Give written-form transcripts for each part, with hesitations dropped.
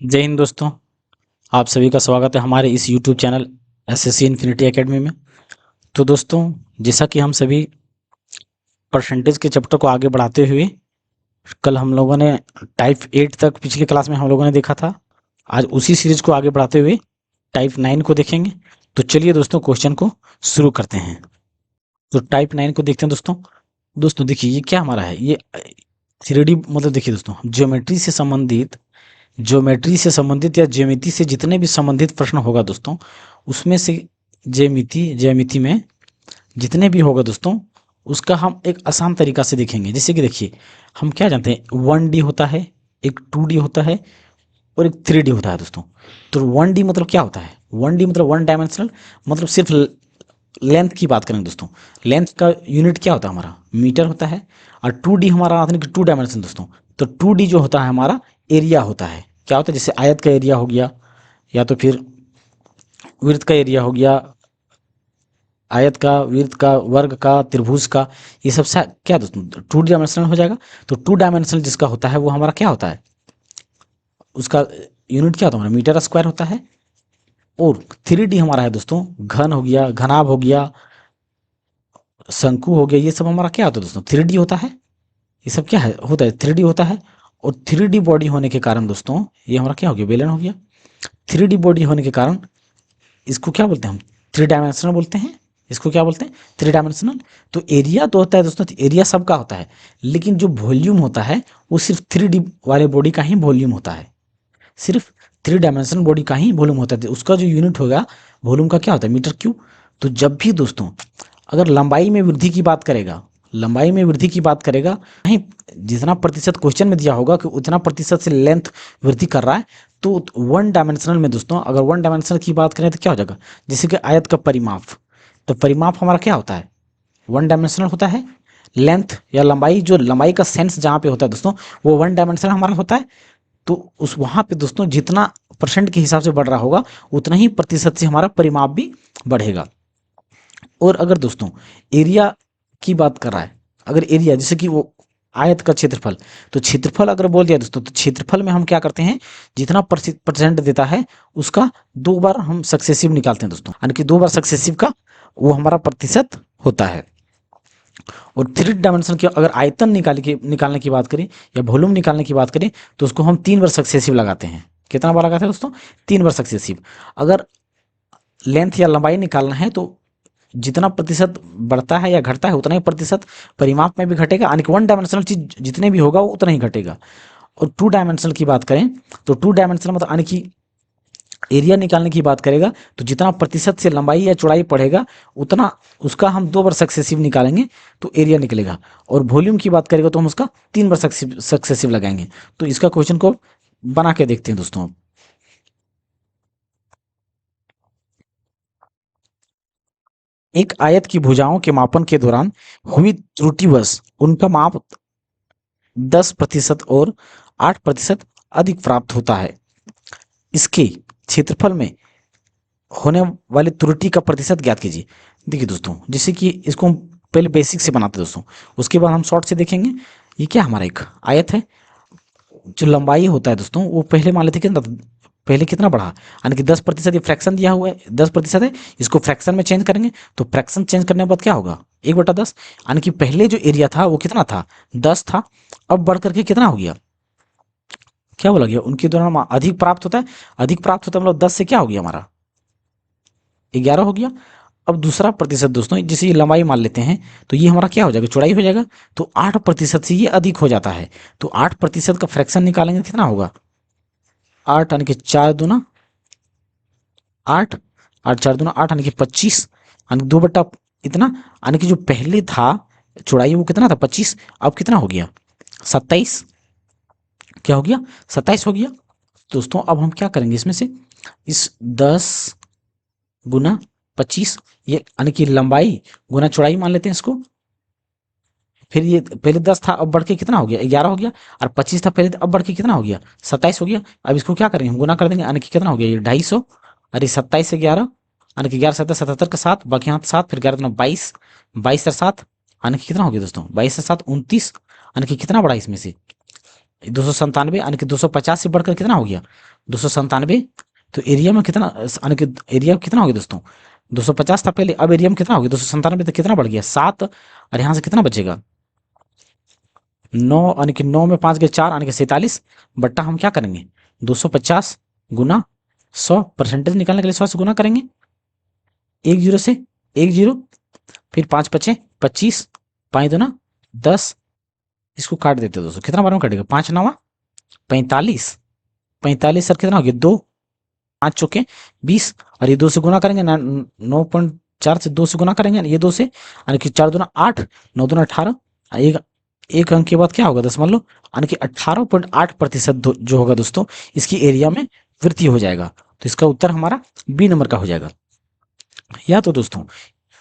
जय हिंद दोस्तों। आप सभी का स्वागत है हमारे इस YouTube channel SSC infinity academy में। तो दोस्तों, जैसा कि हम सभी परसेंटेज के चैप्टर को आगे बढ़ाते हुए कल हम लोगों ने टाइप 8 तक पिछली क्लास में हम लोगों ने देखा था। आज उसी सीरीज को आगे बढ़ाते हुए टाइप 9 को देखेंगे। तो चलिए दोस्तों, क्वेश्चन को शुरू करते हैं। तो टाइप 9 को देखते हैं दोस्तों। दोस्तों देखिए, ये क्या हमारा है, ये 3D मतलब देखिए दोस्तों, ज्योमेट्री से संबंधित या ज्यामिति से जितने भी संबंधित प्रश्न होगा दोस्तों, उसमें से ज्यामिति में जितने भी होगा दोस्तों, उसका हम एक आसान तरीका से देखेंगे। जैसे कि देखिए, हम क्या जानते हैं, 1D होता है, एक 2D होता है और एक 3D होता है दोस्तों। तो 1D मतलब क्या होता है, 1D मतलब वन डायमेंशनल, मतलब सिर्फ लेंथ की बात करें दोस्तों, लेंथ का यूनिट क्या होता है हमारा, मीटर होता है। और 2D हमारा आते हैं 2 डायमेंशन दोस्तों। तो 2D जो होता है हमारा एरिया होता है। क्या होता है, जैसे आयत का एरिया हो गया, या तो फिर वृत्त का एरिया हो गया, आयत का, वृत्त का, वर्ग का, त्रिभुज का, ये सब क्या दोस्तों 2 डायमेंशनल हो जाएगा। तो 2 डायमेंशनल जिसका होता है वो हमारा क्या होता है, उसका यूनिट क्या होता है हमारा, मीटर स्क्वायर होता है। और 3D हमारा है दोस्तों, घन हो गया, घनाभ हो गया, शंकु हो गया, ये सब हमारा क्या होता है दोस्तों, 3D होता है। ये सब क्या है, होता है 3D होता है। और 3D बॉडी होने के कारण दोस्तों, ये हमारा क्या हो गया, बेलन हो गया। 3D बॉडी होने के कारण इसको क्या बोलते हैं हम, 3 डायमेंशनल बोलते हैं। इसको क्या बोलते हैं, 3 डायमेंशनल। तो एरिया तो होता है दोस्तों, एरिया सबका होता है, लेकिन जो वॉल्यूम होता है वो सिर्फ 3D वाले बॉडी का ही वॉल्यूम होता है। सिर्फ 3 डायमेंशनल बॉडी का ही वॉल्यूम होता है। उसका जो यूनिट होगा वॉल्यूम का, क्या होता है, मीटर क्यूब। तो जब भी दोस्तों अगर लंबाई में वृद्धि की बात करेगा, लंबाई में वृद्धि की बात करेगा, नहीं, जितना प्रतिशत क्वेश्चन में दिया होगा कि उतना प्रतिशत से लेंथ वृद्धि कर रहा है, तो 1 डायमेंशनल में दोस्तों, अगर 1 डायमेंशनल की बात करें तो क्या हो जाएगा, जैसे कि आयत का परिमाप। तो परिमाप हमारा क्या होता है, 1 डायमेंशनल होता है। लेंथ या लंबाई, जो लंबाई का सेंस जहाँ पे होता है दोस्तों, वो 1 डायमेंशनल हमारा होता है। तो उस वहाँ पे दोस्तों जितना परसेंट के हिसाब से बढ़ रहा होगा, उतना ही प्रतिशत से हमारा परिमाप भी बढ़ेगा। और अगर दोस्तों एरिया की बात कर रहा है, अगर एरिया जैसे कि वो आयत का क्षेत्रफल, तो क्षेत्रफल अगर बोल दिया दोस्तों, तो क्षेत्रफल में हम क्या करते हैं, जितना परसेंट देता है उसका 2 बार हम सक्सेसिव निकालते हैं दोस्तों, यानी कि 2 बार सक्सेसिव का वो हमारा प्रतिशत होता है। और 3 डायमेंशन की अगर आयतन निकालने की बात करें या वॉल्यूम निकालने की बात करें, तो उसको हम 3 बार सक्सेसिव लगाते हैं। कितना बार लगाते हैं दोस्तों, 3 बार सक्सेसिव। अगर लेंथ या लंबाई निकालना है, तो जितना प्रतिशत बढ़ता है या घटता है उतना ही प्रतिशत परिमाप में भी घटेगा, यानी कि 1 डायमेंशनल चीज जितने भी होगा वो उतना ही घटेगा। और 2 डायमेंशनल की बात करें, तो 2 डायमेंशनल मतलब यानी कि एरिया निकालने की बात करेगा, तो जितना प्रतिशत से लंबाई या चौड़ाई बढ़ेगा, उतना उसका हम 2 बार सक्सेसिव निकालेंगे तो एरिया निकलेगा। और वॉल्यूम की बात करेगा तो हम उसका 3 बार सक्सेसिव लगाएंगे। तो इसका क्वेश्चन को बना के देखते हैं दोस्तों। एक आयत की भुजाओं के मापन के दौरान हुई त्रुटिवश उनका माप 10% और 8% अधिक प्राप्त होता है। इसके क्षेत्रफल में होने वाली त्रुटि का प्रतिशत ज्ञात कीजिए। देखिए दोस्तों, जैसे कि इसको हम पहले बेसिक से बनाते हैं दोस्तों, उसके बाद हम शॉर्ट से देखेंगे। ये क्या हमारा एक आयत है, जो लंबाई होता है दोस्तों, वो पहले मान लेते कितना, पहले कितना बढ़ा, यानी कि 10%। ये फ्रैक्शन दिया हुआ है, 10% है, इसको फ्रैक्शन में चेंज करेंगे, तो फ्रैक्शन चेंज करने के बाद क्या होगा, 1/10। यानी कि पहले जो एरिया था वो कितना था, 10 था, अब बढ़ करके कितना हो गया, क्या बोला गया, उनके दौरान अधिक प्राप्त होता है। अधिक प्राप्त होता है मतलब 10 से क्या हो गया हमारा, 11 हो गया। अब दूसरा प्रतिशत दोस्तों, जैसे ये लंबाई मान लेते हैं, तो ये हमारा क्या हो जाएगा, चौड़ाई हो जाएगा। तो 8% से ये अधिक हो जाता है। तो 8% का फ्रैक्शन निकालेंगे कितना होगा, 8, यानी कि 4 दूना 8, 8 4 दूना 8, यानी कि 25, यानी 2 बटा इतना, यानी कि जो पहले था चौड़ाई वो कितना था 25, अब कितना हो गया 27। क्या हो गया, 27 हो गया। दोस्तों अब हम क्या करेंगे, इसमें से इस 10 गुना 25, ये यानी कि लंबाई गुना चौड़ाई मान लेते हैं इसको। फिर ये पहले 10 था, अब बढ़ के कितना हो गया, 11 हो गया। और 25 था पहले, अब बढ़ के कितना हो गया, 27 हो गया। अब इसको क्या करेंगे, हम गुना कर देंगे, यानी कि कितना हो गया, ये 250। अरे 27 से 11, यानी कि 11 7 77 का 7, बाकी यहाँ 7, फिर 11 दूना 22, 22 और 7, यानी कि कितना हो गया दोस्तों, 22 से 7 29, यानी कि कितना बड़ा इसमें से, 297 यानी कि 250 से बढ़कर कितना हो गया 297। तो एरिया में कितना यानी कि एरिया कितना हो गया दोस्तों 250 था पहले, अब एरिया में कितना हो गया 297, तो कितना बढ़ गया 7, और यहाँ से कितना बचेगा 9, यानी कि 9 में 5 गए 4, यानी कि 47 बट्टा हम क्या करेंगे 250 गुना 100, परसेंटेज निकालने के लिए 100 से गुना करेंगे, 10 से 10, फिर 5 बचे 25, 5 दूना 10, इसको काट देते हैं दोस्तों, कितना बार में कटेगा 5 9 45, 45 सर कितना हो गया 2, 5 चौके 20, और ये 2 से गुना करेंगे ना 9.4 से 2 से गुना करेंगे ये 2 से, यानी कि 4 दूना 8, 9 दूना 18, एक अंक के बाद क्या होगा 10 मान लो, यानी कि 18.8% जो होगा दोस्तों इसकी एरिया में वृद्धि हो जाएगा। तो इसका उत्तर हमारा बी नंबर का हो जाएगा। या तो दोस्तों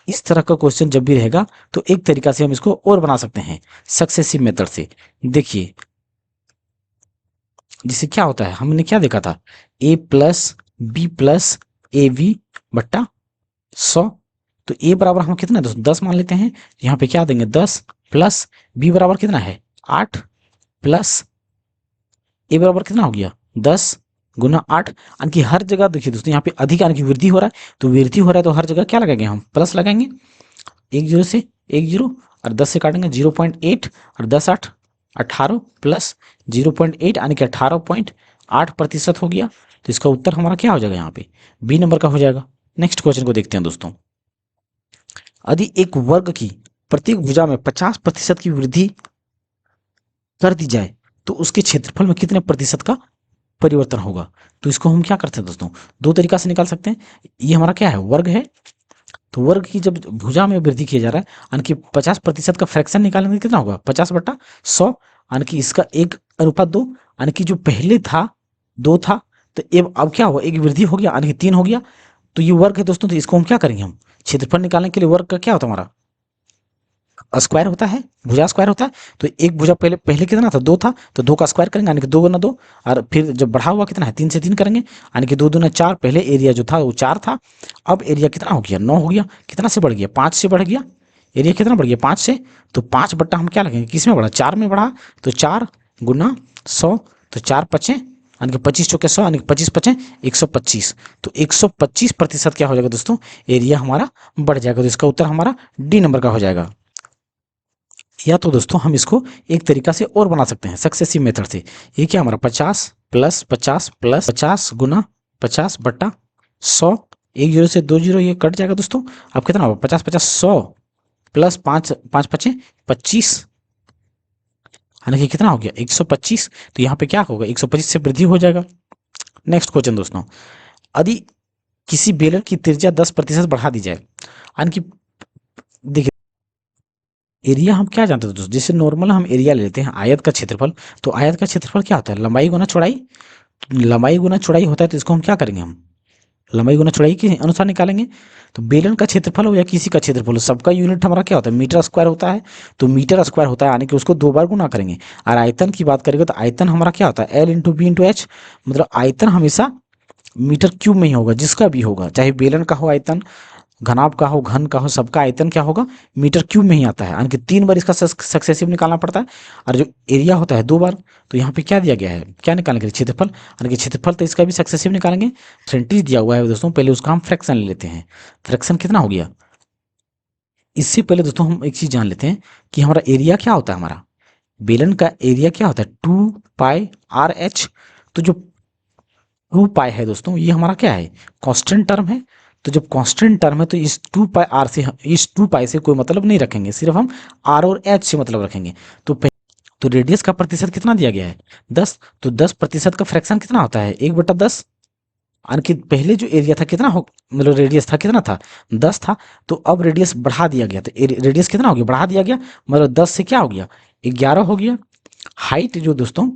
इस तरह का क्वेश्चन जब भी रहेगा तो एक तरीका से हम इसको और बना सकते हैं सक्सेसिव मेथड से। देखिए जिससे क्या होता है, हमने क्या देखा था a plus B plus A V बट्टा 100, तो a बराबर हम कितना दोस्तों 10 मान लेते हैं, यहाँ पे क्या देंगे 10 प्लस b बराबर कितना है 8 प्लस a बराबर कितना हो गया 10 गुना 8, यानी कि हर जगह देखिए दोस्तों यहाँ पे अधिक यानी कि वृद्धि हो रहा है, तो वृद्धि हो रहा है तो हर जगह क्या लगाएंगे हम प्लस लगाएंगे, 10 से 10 और 10 से काटेंगे 0.8 और 10 8 18 प्लस 0.8 यानी कि 18.8% हो गया। तो इसका उत्तर हमारा क्या हो जाएगा यहाँ पे बी नंबर का हो जाएगा। नेक्स्ट क्वेश्चन को देखते हैं दोस्तों, यदि एक वर्ग की प्रत्येक भुजा में 50% की वृद्धि कर दी जाए तो उसके क्षेत्रफल में कितने प्रतिशत का परिवर्तन होगा। तो इसको हम क्या करते हैं दोस्तों, दो तरीका से निकाल सकते हैं। ये हमारा क्या है वर्ग है, तो वर्ग की जब भुजा में वृद्धि किया जा रहा है यानी कि 50% का फ्रैक्शन निकालेंगे कितना होगा 50/100, यानी कि इसका 1:2, यानी कि जो पहले था 2 था तो अब क्या हुआ एक वृद्धि हो गया यानी कि 3 हो गया। तो ये वर्ग है दोस्तों, तो इसको हम क्या करेंगे, हम क्षेत्रफल निकालने के लिए वर्ग का क्या होता है हमारा स्क्वायर होता है, भुजा स्क्वायर होता है। तो एक भुजा पहले पहले कितना था 2 था, तो 2 का स्क्वायर करेंगे यानी कि 2 गुना 2, और फिर जब बढ़ा हुआ कितना है 3 से 3 करेंगे यानी कि 2 दूना 4, पहले एरिया जो था वो 4 था, अब एरिया कितना हो गया 9 हो गया, कितना से बढ़ गया 5 से बढ़ गया, एरिया कितना बढ़ गया 5 से, तो 5 बट्टा हम क्या लगेंगे किस में बढ़ा 4 में बढ़ा, तो 4 गुना 100, तो 4 पचे यानी कि 25 चौके 100 यानी कि 25 पचे 125, तो 125% क्या हो जाएगा दोस्तों एरिया हमारा बढ़ जाएगा। तो इसका उत्तर हमारा डी नंबर का हो जाएगा। या तो दोस्तों हम इसको एक तरीका से और बना सकते हैं सक्सेसिव मेथड से। ये क्या हमारा 50 प्लस 50 प्लस 50 गुना 50 बट्टा 100, 1 0 से 2 0 ये कट जाएगा दोस्तों, अब कितना होगा 50 50 100 प्लस 5 5 पचे 25, यानी कि कितना हो गया 125। तो यहाँ पे क्या होगा 125 से वृद्धि हो जाएगा। नेक्स्ट क्वेश्चन दोस्तों, यदि किसी बेलर की त्रिज्या 10% बढ़ा दी जाए, यानी कि देखिए एरिया हम क्या जानते हैं दोस्तों, जैसे नॉर्मल हम एरिया ले लेते हैं आयत का क्षेत्रफल, तो आयत का क्षेत्रफल क्या होता है लंबाई गुना चौड़ाई, लंबाई गुना चौड़ाई होता है, तो इसको हम क्या करेंगे हम लंबाई गुना चौड़ाई के अनुसार निकालेंगे। तो बेलन का क्षेत्रफल हो या किसी का क्षेत्रफल हो सबका यूनिट हमारा क्या होता है मीटर स्क्वायर होता है, तो मीटर स्क्वायर होता है यानी कि उसको 2 बार गुना करेंगे। और आयतन की बात करेंगे तो आयतन हमारा क्या होता है L/B/H, मतलब आयतन हमेशा मीटर क्यूब में ही होगा, जिसका भी होगा चाहे बेलन का हो आयतन, घनाभ का हो घन का हो, सबका आयतन क्या होगा मीटर क्यूब में ही आता है, यानी कि 3 बार इसका सक्सेसिव निकालना पड़ता है। और जो एरिया होता है 2 बार, तो यहाँ पे क्या दिया गया है क्या निकालने के लिए क्षेत्रफल, यानी कि क्षेत्रफल तो इसका भी सक्सेसिव निकालेंगे। परसेंटेज दिया हुआ है दोस्तों, पहले उसका हम फ्रैक्शन ले लेते हैं, फ्रैक्शन कितना हो गया। इससे पहले दोस्तों हम एक चीज जान लेते हैं कि हमारा एरिया क्या होता है, हमारा बेलन का एरिया क्या होता है 2πr/h। तो जो 2π है दोस्तों ये हमारा क्या है कांस्टेंट टर्म है, तो जब कांस्टेंट टर्म है तो इस 2πr से इस 2π से कोई मतलब नहीं रखेंगे, सिर्फ हम r और h से मतलब रखेंगे। तो रेडियस का प्रतिशत कितना दिया गया है 10, तो 10% का फ्रैक्शन कितना होता है 1/10, यानी कि पहले जो एरिया था कितना हो मतलब रेडियस था कितना था 10 था, तो अब रेडियस बढ़ा दिया गया, तो रेडियस कितना हो गया बढ़ा दिया गया, मतलब 10 से क्या हो गया 11 हो गया। हाइट जो दोस्तों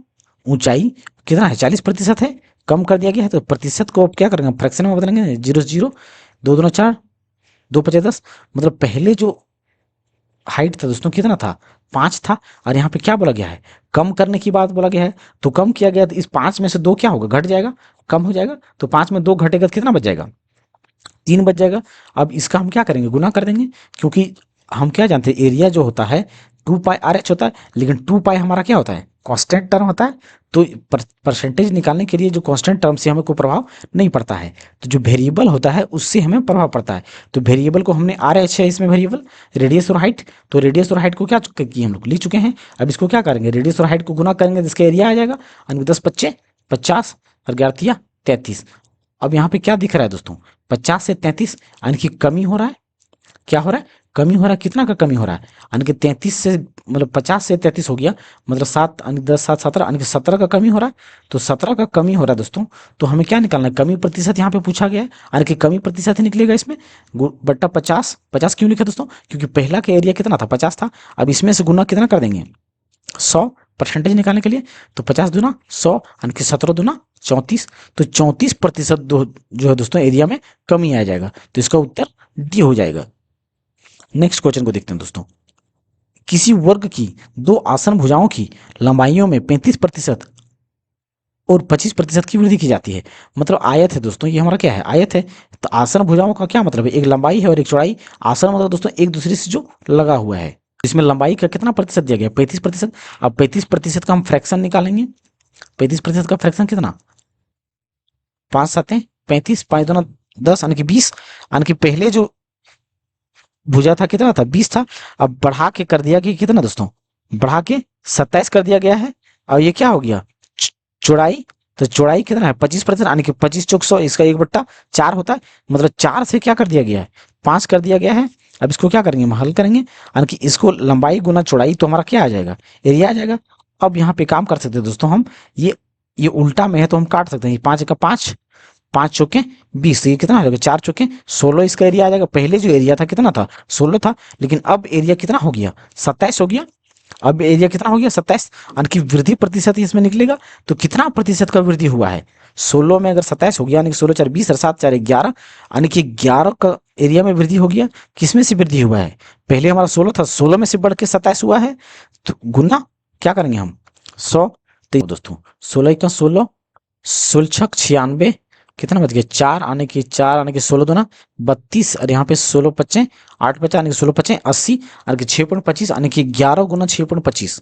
ऊंचाई कितना है 40% है, कम कर दिया गया है, तो प्रतिशत को अब क्या करेंगे फ्रैक्शन में बदलेंगे 0 से 0, 2 दूना 4, 2 पचे 10, मतलब पहले जो हाइट था दोस्तों कितना था 5 था, और यहाँ पे क्या बोला गया है कम करने की बात बोला गया है, तो कम किया गया तो इस 5 में से 2 क्या होगा घट जाएगा, कम हो जाएगा, तो 5 में 2 घटेगा तो कितना बच जाएगा 3 बच जाएगा। अब इसका हम क्या करेंगे गुना कर देंगे, क्योंकि हम क्या जानते हैं एरिया जो होता है टू पाई आर एच होता है, लेकिन टू पाई हमारा क्या होता है, कांस्टेंट टर्म होता है। तो परसेंटेज निकालने के लिए जो कांस्टेंट टर्म से हमें कोई प्रभाव नहीं पड़ता है, तो जो वेरिएबल होता है उससे हमें प्रभाव पड़ता है। तो वेरिएबल को हमने आर एच है इसमें वेरिएबल, रेडियस और हाइट, तो रेडियस और हाइट को क्या किए हम लोग लिख चुके हैं। अब इसको क्या करेंगे, रेडियस और हाइट को गुना करेंगे, जिसका एरिया आ जाएगा, यानी 10 पच्चे 50 और 11 33। अब यहाँ पे क्या दिख रहा है दोस्तों, 50 से 33 यानी कि कमी हो रहा है। क्या हो रहा है, कमी हो रहा है। कितना का कमी हो रहा है, यानी कि 33 से मतलब 50 से 33 हो गया, मतलब 7 यानी 10 7 17 यानी कि 17 का कमी हो रहा है। तो 17 का कमी हो रहा है दोस्तों, तो हमें क्या निकालना है, कमी प्रतिशत यहाँ पे पूछा गया है, यानी कि कमी प्रतिशत ही निकलेगा इसमें। बट्टा 50, 50 क्यों लिखा दोस्तों, क्योंकि पहला का एरिया कितना था, 50 था। अब इसमें से गुना कितना कर देंगे, 100, परसेंटेज निकालने के लिए। तो 50 दूना 100 यानी कि 17 दूना 34। तो 34% जो है दोस्तों एरिया में कमी आ जाएगा। तो इसका उत्तर डी हो जाएगा। नेक्स्ट क्वेश्चन को देखते हैं दोस्तों। किसी वर्ग की दो आसन भुजाओं की लंबाइयों में 35% और 25% की वृद्धि की जाती है। मतलब आयत है दोस्तों, ये हमारा क्या है, आयत है। तो आसन भुजाओं का क्या मतलब है, एक लंबाई है और एक चौड़ाई। आसन मतलब दोस्तों एक दूसरे से जो लगा हुआ है। इसमें लंबाई का कितना प्रतिशत दिया गया, 35%। अब 35% का हम फ्रैक्शन निकालेंगे। 35% का फ्रैक्शन कितना, 5 7 35, 5 दूना 10 यानी कि 20। यानी कि पहले जो भुजा था कितना था, 20 था। अब बढ़ा के कर दिया कि कितना दोस्तों, बढ़ा के 27 कर दिया गया है। और ये क्या हो गया, चौड़ाई। तो चौड़ाई कितना है, 25%, यानी कि 25 चौक 100, इसका 1/4 होता है। मतलब 4 से क्या कर दिया गया है, 5 कर दिया गया है। अब इसको क्या करेंगे, हम हल करेंगे, यानी कि इसको लंबाई गुना चौड़ाई, तो हमारा क्या आ जाएगा, एरिया आ जाएगा। अब यहाँ पे काम कर सकते हैं दोस्तों हम, ये उल्टा में है तो हम काट सकते हैं। 5 का 5, 5 चौके 20, तो ये कितना हो जाएगा, 4 चौके 16, इसका एरिया आ जाएगा। पहले जो एरिया था कितना था, 16 था, लेकिन अब एरिया कितना हो गया, 27 हो गया। अब एरिया कितना हो गया, 27। यानी कि वृद्धि प्रतिशत ही इसमें निकलेगा। तो कितना प्रतिशत का वृद्धि हुआ है, 16 में अगर 27 हो गया, यानी कि 16 4 20 और 7 4 11, यानी कि 11 का एरिया में वृद्धि हो गया। किसमें से वृद्धि हुआ है, पहले हमारा 16 था, 16 में से बढ़ के 27 हुआ है। तो गुना क्या करेंगे हम, 100। तो दोस्तों 16 का 16, 16 96, कितना बच गया, 4 आने के 16 दूना 32, और यहाँ पे 16 पच्चे 8 बचा, आने के 16 पच्चे 80, आने के 6.25, आने की 11 गुना 6.25,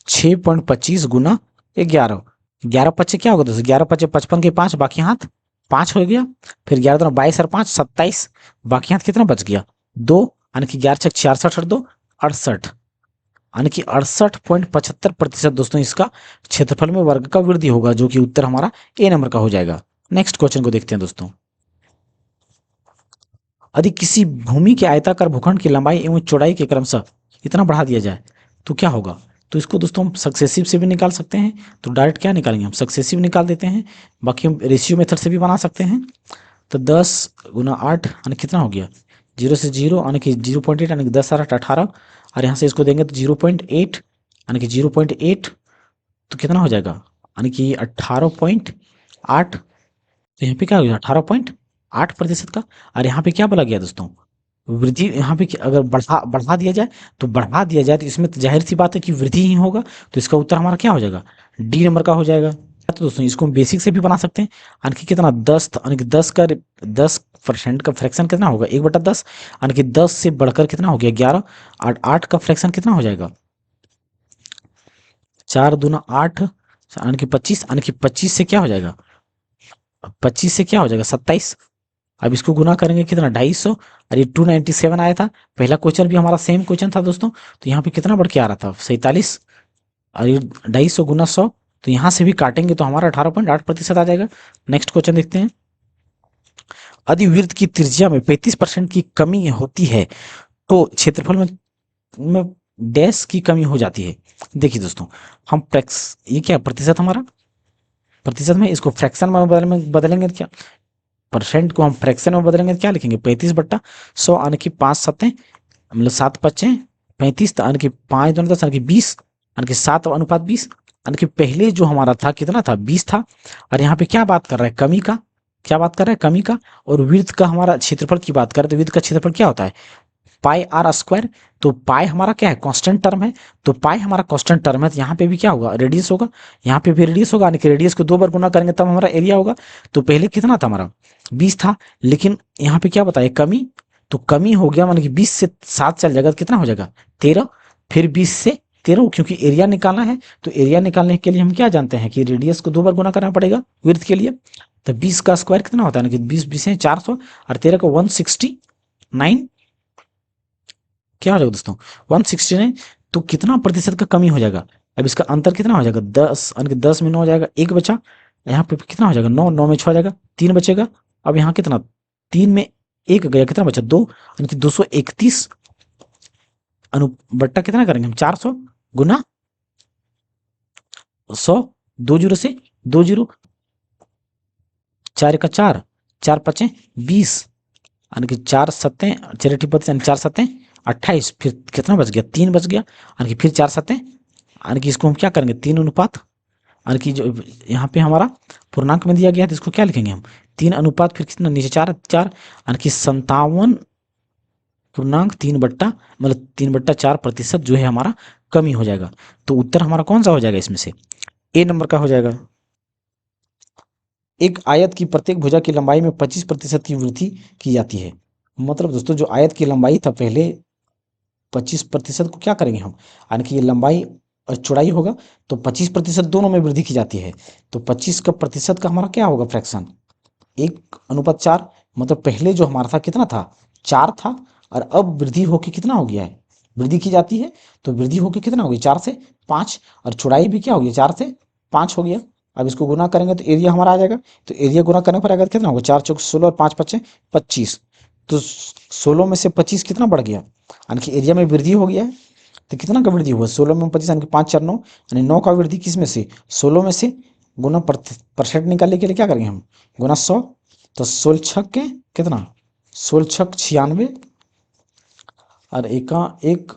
6.25 गुना 11, 11 पच्चे क्या होगा दोस्तों, 11 पच्चे 55 के 5, बाकी हाथ 5 हो गया। फिर 11 दूना 22 और 5 27, बाकी हाथ कितना बच गया 2, यानी कि 11 छक 66 और 2 68, यानी कि 68.75% दोस्तों इसका क्षेत्रफल में वर्ग का वृद्धि होगा, जो कि उत्तर हमारा ए नंबर का हो जाएगा। नेक्स्ट क्वेश्चन को देखते हैं दोस्तों। यदि किसी भूमि के आयताकार भूखंड की लंबाई एवं चौड़ाई के क्रमशः इतना बढ़ा दिया जाए तो क्या होगा। तो इसको दोस्तों हम सक्सेसिव से भी निकाल सकते हैं। तो डायरेक्ट क्या निकालेंगे, हम सक्सेसिव निकाल देते हैं। बाकी हम रेशियो मेथड से भी बना सकते हैं। तो 10 गुना 8 यानी कितना हो गया, 0 से 0 यानी कि 0.8, यानी कि 10 8 18, और यहाँ से इसको देंगे तो 0.8 यानी कि 0.8, तो कितना हो जाएगा, यानी कि 18.8। तो यहाँ पे क्या हो गया, 18.8% का। और यहाँ पे क्या बोला गया दोस्तों, वृद्धि। यहाँ पे अगर बढ़ा दिया जाए, तो बढ़ा दिया जाए तो इसमें तो जाहिर सी बात है कि वृद्धि ही होगा। तो इसका उत्तर हमारा क्या हो जाएगा, डी नंबर का हो जाएगा। तो दोस्तों इसको हम बेसिक से भी बना सकते हैं। यानी कि कितना 10, यानी कि 10% का फ्रैक्शन कितना होगा, 1/10, यानी कि 10 से बढ़कर कितना हो गया 11, और 8 का फ्रैक्शन कितना हो जाएगा, 4 दूना 8, यानी कि 25, यानी कि 25 से क्या हो जाएगा, 25 से क्या हो जाएगा 27। अब इसको गुना करेंगे कितना, 250, और ये 297 आया था। पहला क्वेश्चन भी हमारा सेम क्वेश्चन था दोस्तों। तो यहाँ पे कितना बढ़ के आ रहा था, 47, और ये 250 गुना 100, तो यहाँ से भी काटेंगे तो हमारा 18.8% आ जाएगा। नेक्स्ट क्वेश्चन देखते हैं। यदि वृत्त की त्रिज्या में 35% की कमी होती है तो क्षेत्रफल में डैश की कमी हो जाती है। देखिए दोस्तों, हम ये क्या प्रतिशत हमारा, प्रतिशत में इसको फ्रैक्शन में बदलेंगे तो क्या, परसेंट को हम फ्रैक्शन में बदलेंगे तो क्या लिखेंगे, 35/100, यानी कि 5 7 मतलब 7 5 35, यानी कि 5 2 10, यानी कि 20, यानी कि 7:20, यानी कि पहले जो हमारा था कितना था, 20 था। और यहाँ पे क्या बात कर रहा है, कमी का, क्या बात कर रहा है, कमी का। और वृत्त का हमारा क्षेत्रफल की बात करें तो वृत्त का क्षेत्रफल क्या होता है, पाई आर स्क्वायर। तो पाई हमारा क्या है, कांस्टेंट टर्म है। तो पाई हमारा कांस्टेंट टर्म है, तो यहाँ पे भी क्या होगा, रेडियस होगा। यहाँ पे भी रेडियस होगा, यानी कि रेडियस को 2 बार गुना करेंगे तब हमारा एरिया होगा। तो पहले कितना था हमारा, 20 था, लेकिन यहाँ पे क्या बताया, कमी। तो कमी हो गया, माने कि 20 से 7 चल जाएगा तो कितना हो जाएगा, 13। फिर 20 से 13, क्योंकि एरिया निकालना है तो एरिया निकालने के लिए हम क्या जानते हैं कि रेडियस को 2 बार गुना करना पड़ेगा विड्थ के लिए। तो 20 का स्क्वायर कितना होता है ना कि 20 20 है 400 और 13 को 169, क्या हो जाएगा दोस्तों 169। तो कितना प्रतिशत का कमी हो जाएगा। अब इसका अंतर कितना हो जाएगा 10, यानी कि 10 में 9 हो जाएगा, एक बचा। यहाँ पे कितना हो जाएगा 9, 9 में 6 हो जाएगा, 3 बचेगा। अब यहाँ कितना 3 में 1 गया, कितना बचा 2, यानी कि 231 बट्टा कितना करेंगे हम 400 गुना 100, 2 जीरो से 2 जीरो, 4 का 4, 4 पचे 20, यानी कि 4 सत्ते 4 यानी 4 सत्ते 28, फिर कितना बच गया 3 बच गया, यानी कि फिर 4 सत्ते, यानी कि इसको हम क्या करेंगे 3 अनुपात, यानी कि जो यहाँ पे हमारा पूर्णांक में दिया गया है तो इसको क्या लिखेंगे हम 3 अनुपात, फिर कितना नीचे 4 4, यानी कि 57.3 बट्टा मतलब 3/4% जो है हमारा कमी हो जाएगा। तो उत्तर हमारा कौन सा हो जाएगा इसमें से, ए नंबर का हो जाएगा। एक आयत की प्रत्येक भुजा की लंबाई में 25% की वृद्धि की जाती है। मतलब दोस्तों जो आयत की लंबाई था पहले 25% को क्या करेंगे हम, यानी कि ये लंबाई और चौड़ाई होगा तो 25% दोनों में वृद्धि की जाती है। तो 25 का प्रतिशत का हमारा क्या होगा फ्रैक्शन 1/4, मतलब पहले जो हमारा था कितना था 4 था और अब वृद्धि होके कितना हो गया है, वृद्धि की जाती है तो वृद्धि होके कितना हो गया 4 से 5, और चौड़ाई भी क्या हो गया 4 से 5 हो गया। अब इसको गुना करेंगे तो एरिया हमारा आ जाएगा, तो एरिया गुना करने पर आएगा कितना होगा 4 चौक 16 और 5 पचे 25, तो 16 में से 25 कितना बढ़ गया, यानी कि एरिया में वृद्धि हो गया है। तो कितना का वृद्धि हुआ 16 में 25, यानी कि 5 4 9, यानी 9 का वृद्धि किस में से 16 में से, गुना परसेंट निकालने के लिए क्या करेंगे हम गुना 100, तो 16 छक के कितना 16 छक 96 और एका 1,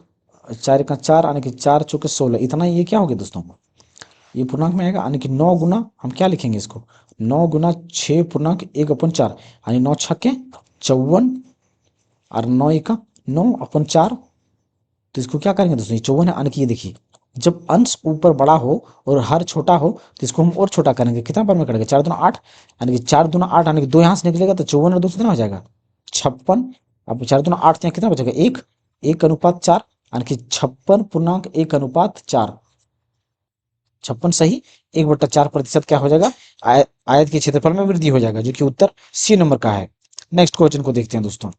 4 का 4, यानी कि 4 चौके 16, इतना ये क्या हो गया दोस्तों ये पूर्णांक में आएगा, यानी कि 9 गुना हम क्या लिखेंगे इसको 9 गुना 6 पूर्णांक 1/4, यानी 9 छक्के 54 और 9 एका 9/4, तो इसको क्या करेंगे दोस्तों ये 54 है, यानी कि ये देखिए जब अंश ऊपर बड़ा हो और हर छोटा हो तो इसको हम और छोटा करेंगे, कितना बार में करेंगे 4 दूना 8, यानी कि 4 दूना 8, यानी कि 2 यहाँ से निकलेगा तो 54 और 2 कितना हो जाएगा 56। अब 4 दूना 8 यहाँ कितना बचेगा 1, 1/4, यानी कि 56.1/4, 56 सही 1/4% क्या हो जाएगा आयत के क्षेत्रफल में वृद्धि हो जाएगा, जो कि उत्तर सी नंबर का है। नेक्स्ट क्वेश्चन को देखते हैं दोस्तों।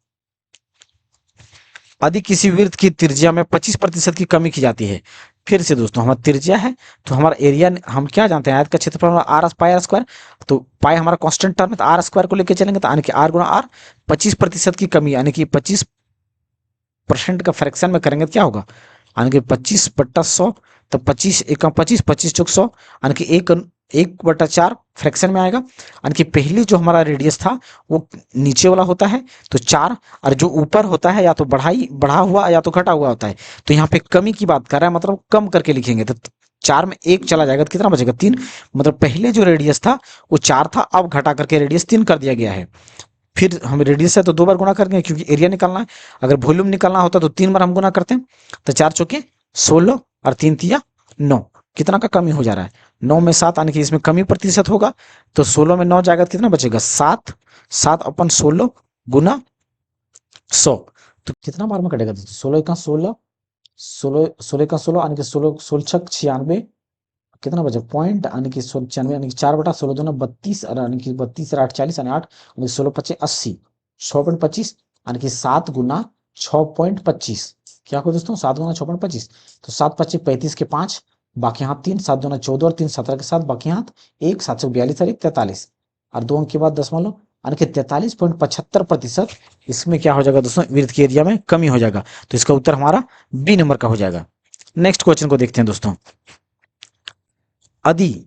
यदि किसी वृत्त की त्रिज्या में 25% की कमी की जाती है, फिर से दोस्तों हमारा त्रिज्या है तो हमारा एरिया हम क्या जानते हैं आयत का क्षेत्रफल आर पाई आर स्क्वायर, तो पाई हमारा कांस्टेंट टर्म है तो आर स्क्वायर को लेकर चलेंगे तो यानी कि आर गुना आर 25% की कमी, यानी कि 25% का फ्रैक्शन में करेंगे तो क्या होगा, यानी कि 25/100, तो 25 एक 25 25 चौक 100, यानी कि 1/4 फ्रैक्शन में आएगा, यानी कि पहले जो हमारा रेडियस था वो नीचे वाला होता है तो 4, और जो ऊपर होता है या तो बढ़ा हुआ या तो घटा हुआ होता है। तो यहाँ पे कमी की बात कर रहा है मतलब कम करके लिखेंगे तो 4 में 1 चला जाएगा तो कितना बचेगा 3, मतलब पहले जो रेडियस था वो 4 था अब घटा करके रेडियस 3 कर दिया गया है। फिर हम रेडियस है तो 2 बार गुना करेंगे क्योंकि एरिया निकालना है, अगर वॉल्यूम निकालना होता तो 3 बार हम गुना करते हैं, तो 4 चौके 16 और 3 तिया 9, कितना का कमी हो जा रहा है 9 में 7, यानी कि इसमें कमी प्रतिशत होगा तो 16 में 9 जाएगा तो कितना बचेगा 7, 7/16 गुना 100, तो कितना बार में कटेगा 16 का 16, 16 का 16, यानी कि 16 16 छक 96, कितना बचा पॉइंट, यानी कि 96, यानी कि 4/16 दूना 32, यानी कि 32 और 8 40, यानी 8, यानी 16 पचे 80, 6.25, यानी कि 7 गुना 6.25, क्या हो दोस्तों 7 गुना 6.25, तो 7 पच्चीस 35 के 5, बाकी हाथ 3, 7 दूना 14 और 3 17 के 7, बाकी हाथ 1, 742 और 1 43, और 2 अंक के बाद 10 मान लो, यानी कि 43.75% इसमें क्या हो जाएगा दोस्तों वृत्त के एरिया में कमी हो जाएगा, तो इसका उत्तर हमारा बी नंबर का हो जाएगा। नेक्स्ट क्वेश्चन को देखते हैं दोस्तों। यदि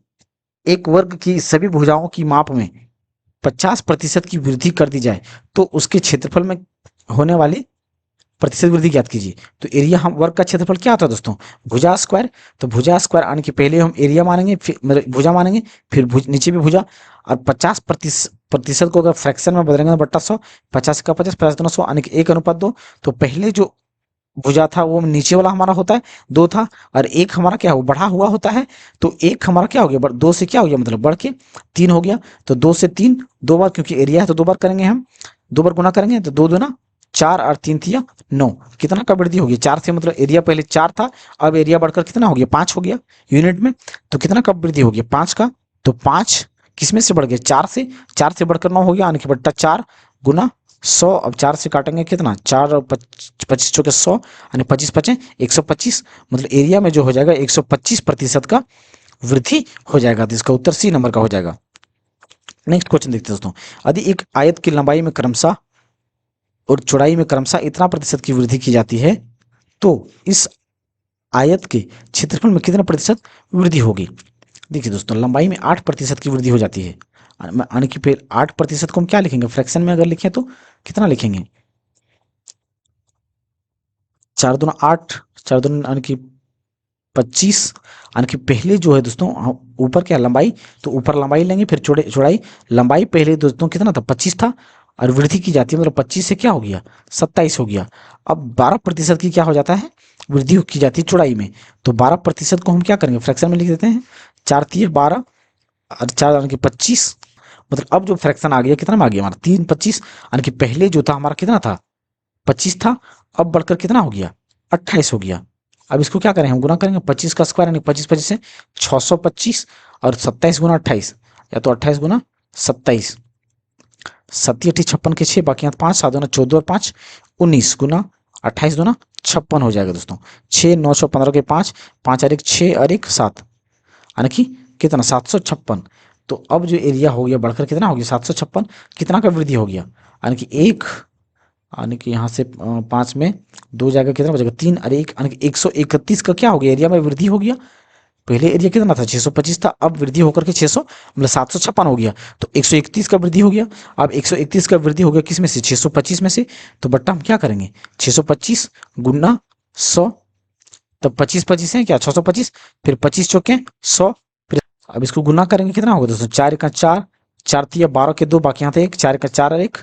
एक वर्ग की सभी भुजाओं की माप में 50% की वृद्धि कर दी जाए तो उसके क्षेत्रफल में होने वाली प्रतिशत वृद्धि ज्ञात कीजिए। तो एरिया हम वर्ग का क्षेत्रफल क्या होता है दोस्तों भुजा स्क्वायर, तो भुजा स्क्वायर आने के पहले हम एरिया मानेंगे फिर मतलब भुजा मानेंगे फिर नीचे भी भुजा, और 50% को अगर फ्रैक्शन में बदलेंगे तो बट्टा 100, 50 का 50 50 दूना 100, यानी कि 1:2, तो पहले जो भुजा था वो नीचे वाला हमारा होता है 2 था, और एक हमारा क्या हो बढ़ा हुआ होता है, तो एक हमारा क्या हो गया 2 से क्या हो गया मतलब बढ़ के 3 हो गया, तो 2 से 3 2 बार, क्योंकि एरिया है तो 2 बार करेंगे हम 2 बार गुना करेंगे तो 2 दूना 4 और 3 तिया 9, कितना का वृद्धि हो गया? 4 से मतलब एरिया पहले 4 था, अब एरिया बढ़कर कितना हो गया? 5 हो गया यूनिट में। तो कितना का वृद्धि हो गया? 5 का। तो 5 किसमें से बढ़ गया? 4 से। 4 से बढ़कर 9 हो गया, यानी कि बट्टा 4 गुना 100। अब 4 से काटेंगे कितना? 4 और 25 चौके 100, यानी 25 पचे 125, मतलब एरिया में जो हो जाएगा 125% का वृद्धि हो जाएगा। तो इसका उत्तर सी नंबर का हो जाएगा। नेक्स्ट क्वेश्चन देखते हैं दोस्तों। यदि एक आयत की लंबाई में क्रमशः और चौड़ाई में क्रमशः इतना प्रतिशत की वृद्धि की जाती है, तो इस आयत के क्षेत्रफल में कितना प्रतिशत वृद्धि होगी? देखिए दोस्तों, लंबाई में 8% की वृद्धि हो जाती है, यानी कि फिर 8% को हम क्या लिखेंगे? फ्रैक्शन में अगर लिखें तो कितना लिखेंगे? 4 दूना 8, 4 दूना यानी कि 25, यानी कि पहले जो है दोस्तों ऊपर क्या लंबाई, तो ऊपर लंबाई लेंगे, फिर चौड़ाई। लंबाई पहले दोस्तों कितना था? 25 था, और वृद्धि की जाती है मतलब 25 से क्या हो गया? 27 हो गया। अब 12% की क्या हो जाता है? वृद्धि की जाती है चौड़ाई में। तो 12% को हम क्या करेंगे? फ्रैक्शन में लिख देते हैं। 4 तिये 12 और 4 यानी कि 25, मतलब अब जो फ्रैक्शन आ गया कितना में आ गया हमारा? 3 25, यानी कि पहले जो था हमारा कितना था? 25 था, अब बढ़कर कितना हो गया? 28 हो गया। अब इसको क्या करें? हम गुना करेंगे 25 का स्क्वायर, यानी 25 25 से 625, और 27 गुना 28, या तो 28 गुना 27, 7 56 के 6, बाकी यहाँ 5 7 दूना 14 और 5 19 गुना 28 दूना 56 हो जाएगा दोस्तों। 6 9 6 15 के 5 5 और 1 6 और 1 7, यानी कि कितना? 756। तो अब जो एरिया हो गया बढ़कर कितना हो गया? 756। कितना का वृद्धि हो गया? यानी कि एक, यानी कि यहाँ से 5 में 2 जाएगा, कितना बचेगा? 3 और 1, यानी कि 131 का क्या हो गया? एरिया में वृद्धि हो गया। पहले एरिया कितना था? 625 था, अब वृद्धि होकर के 600 मतलब 756 हो गया। तो 131 का वृद्धि हो गया। अब 131 का वृद्धि हो गया किस में से? 625 में से। तो बट्टा हम क्या करेंगे? 625 गुना 100, तब 25 25 है क्या? 625, फिर 25 चौके 100, फिर अब इसको गुना करेंगे कितना होगा दोस्तों? 4 का 4, 4 तिया 12 के 2, बाकी यहाँ था 1, 4 का 4 और 1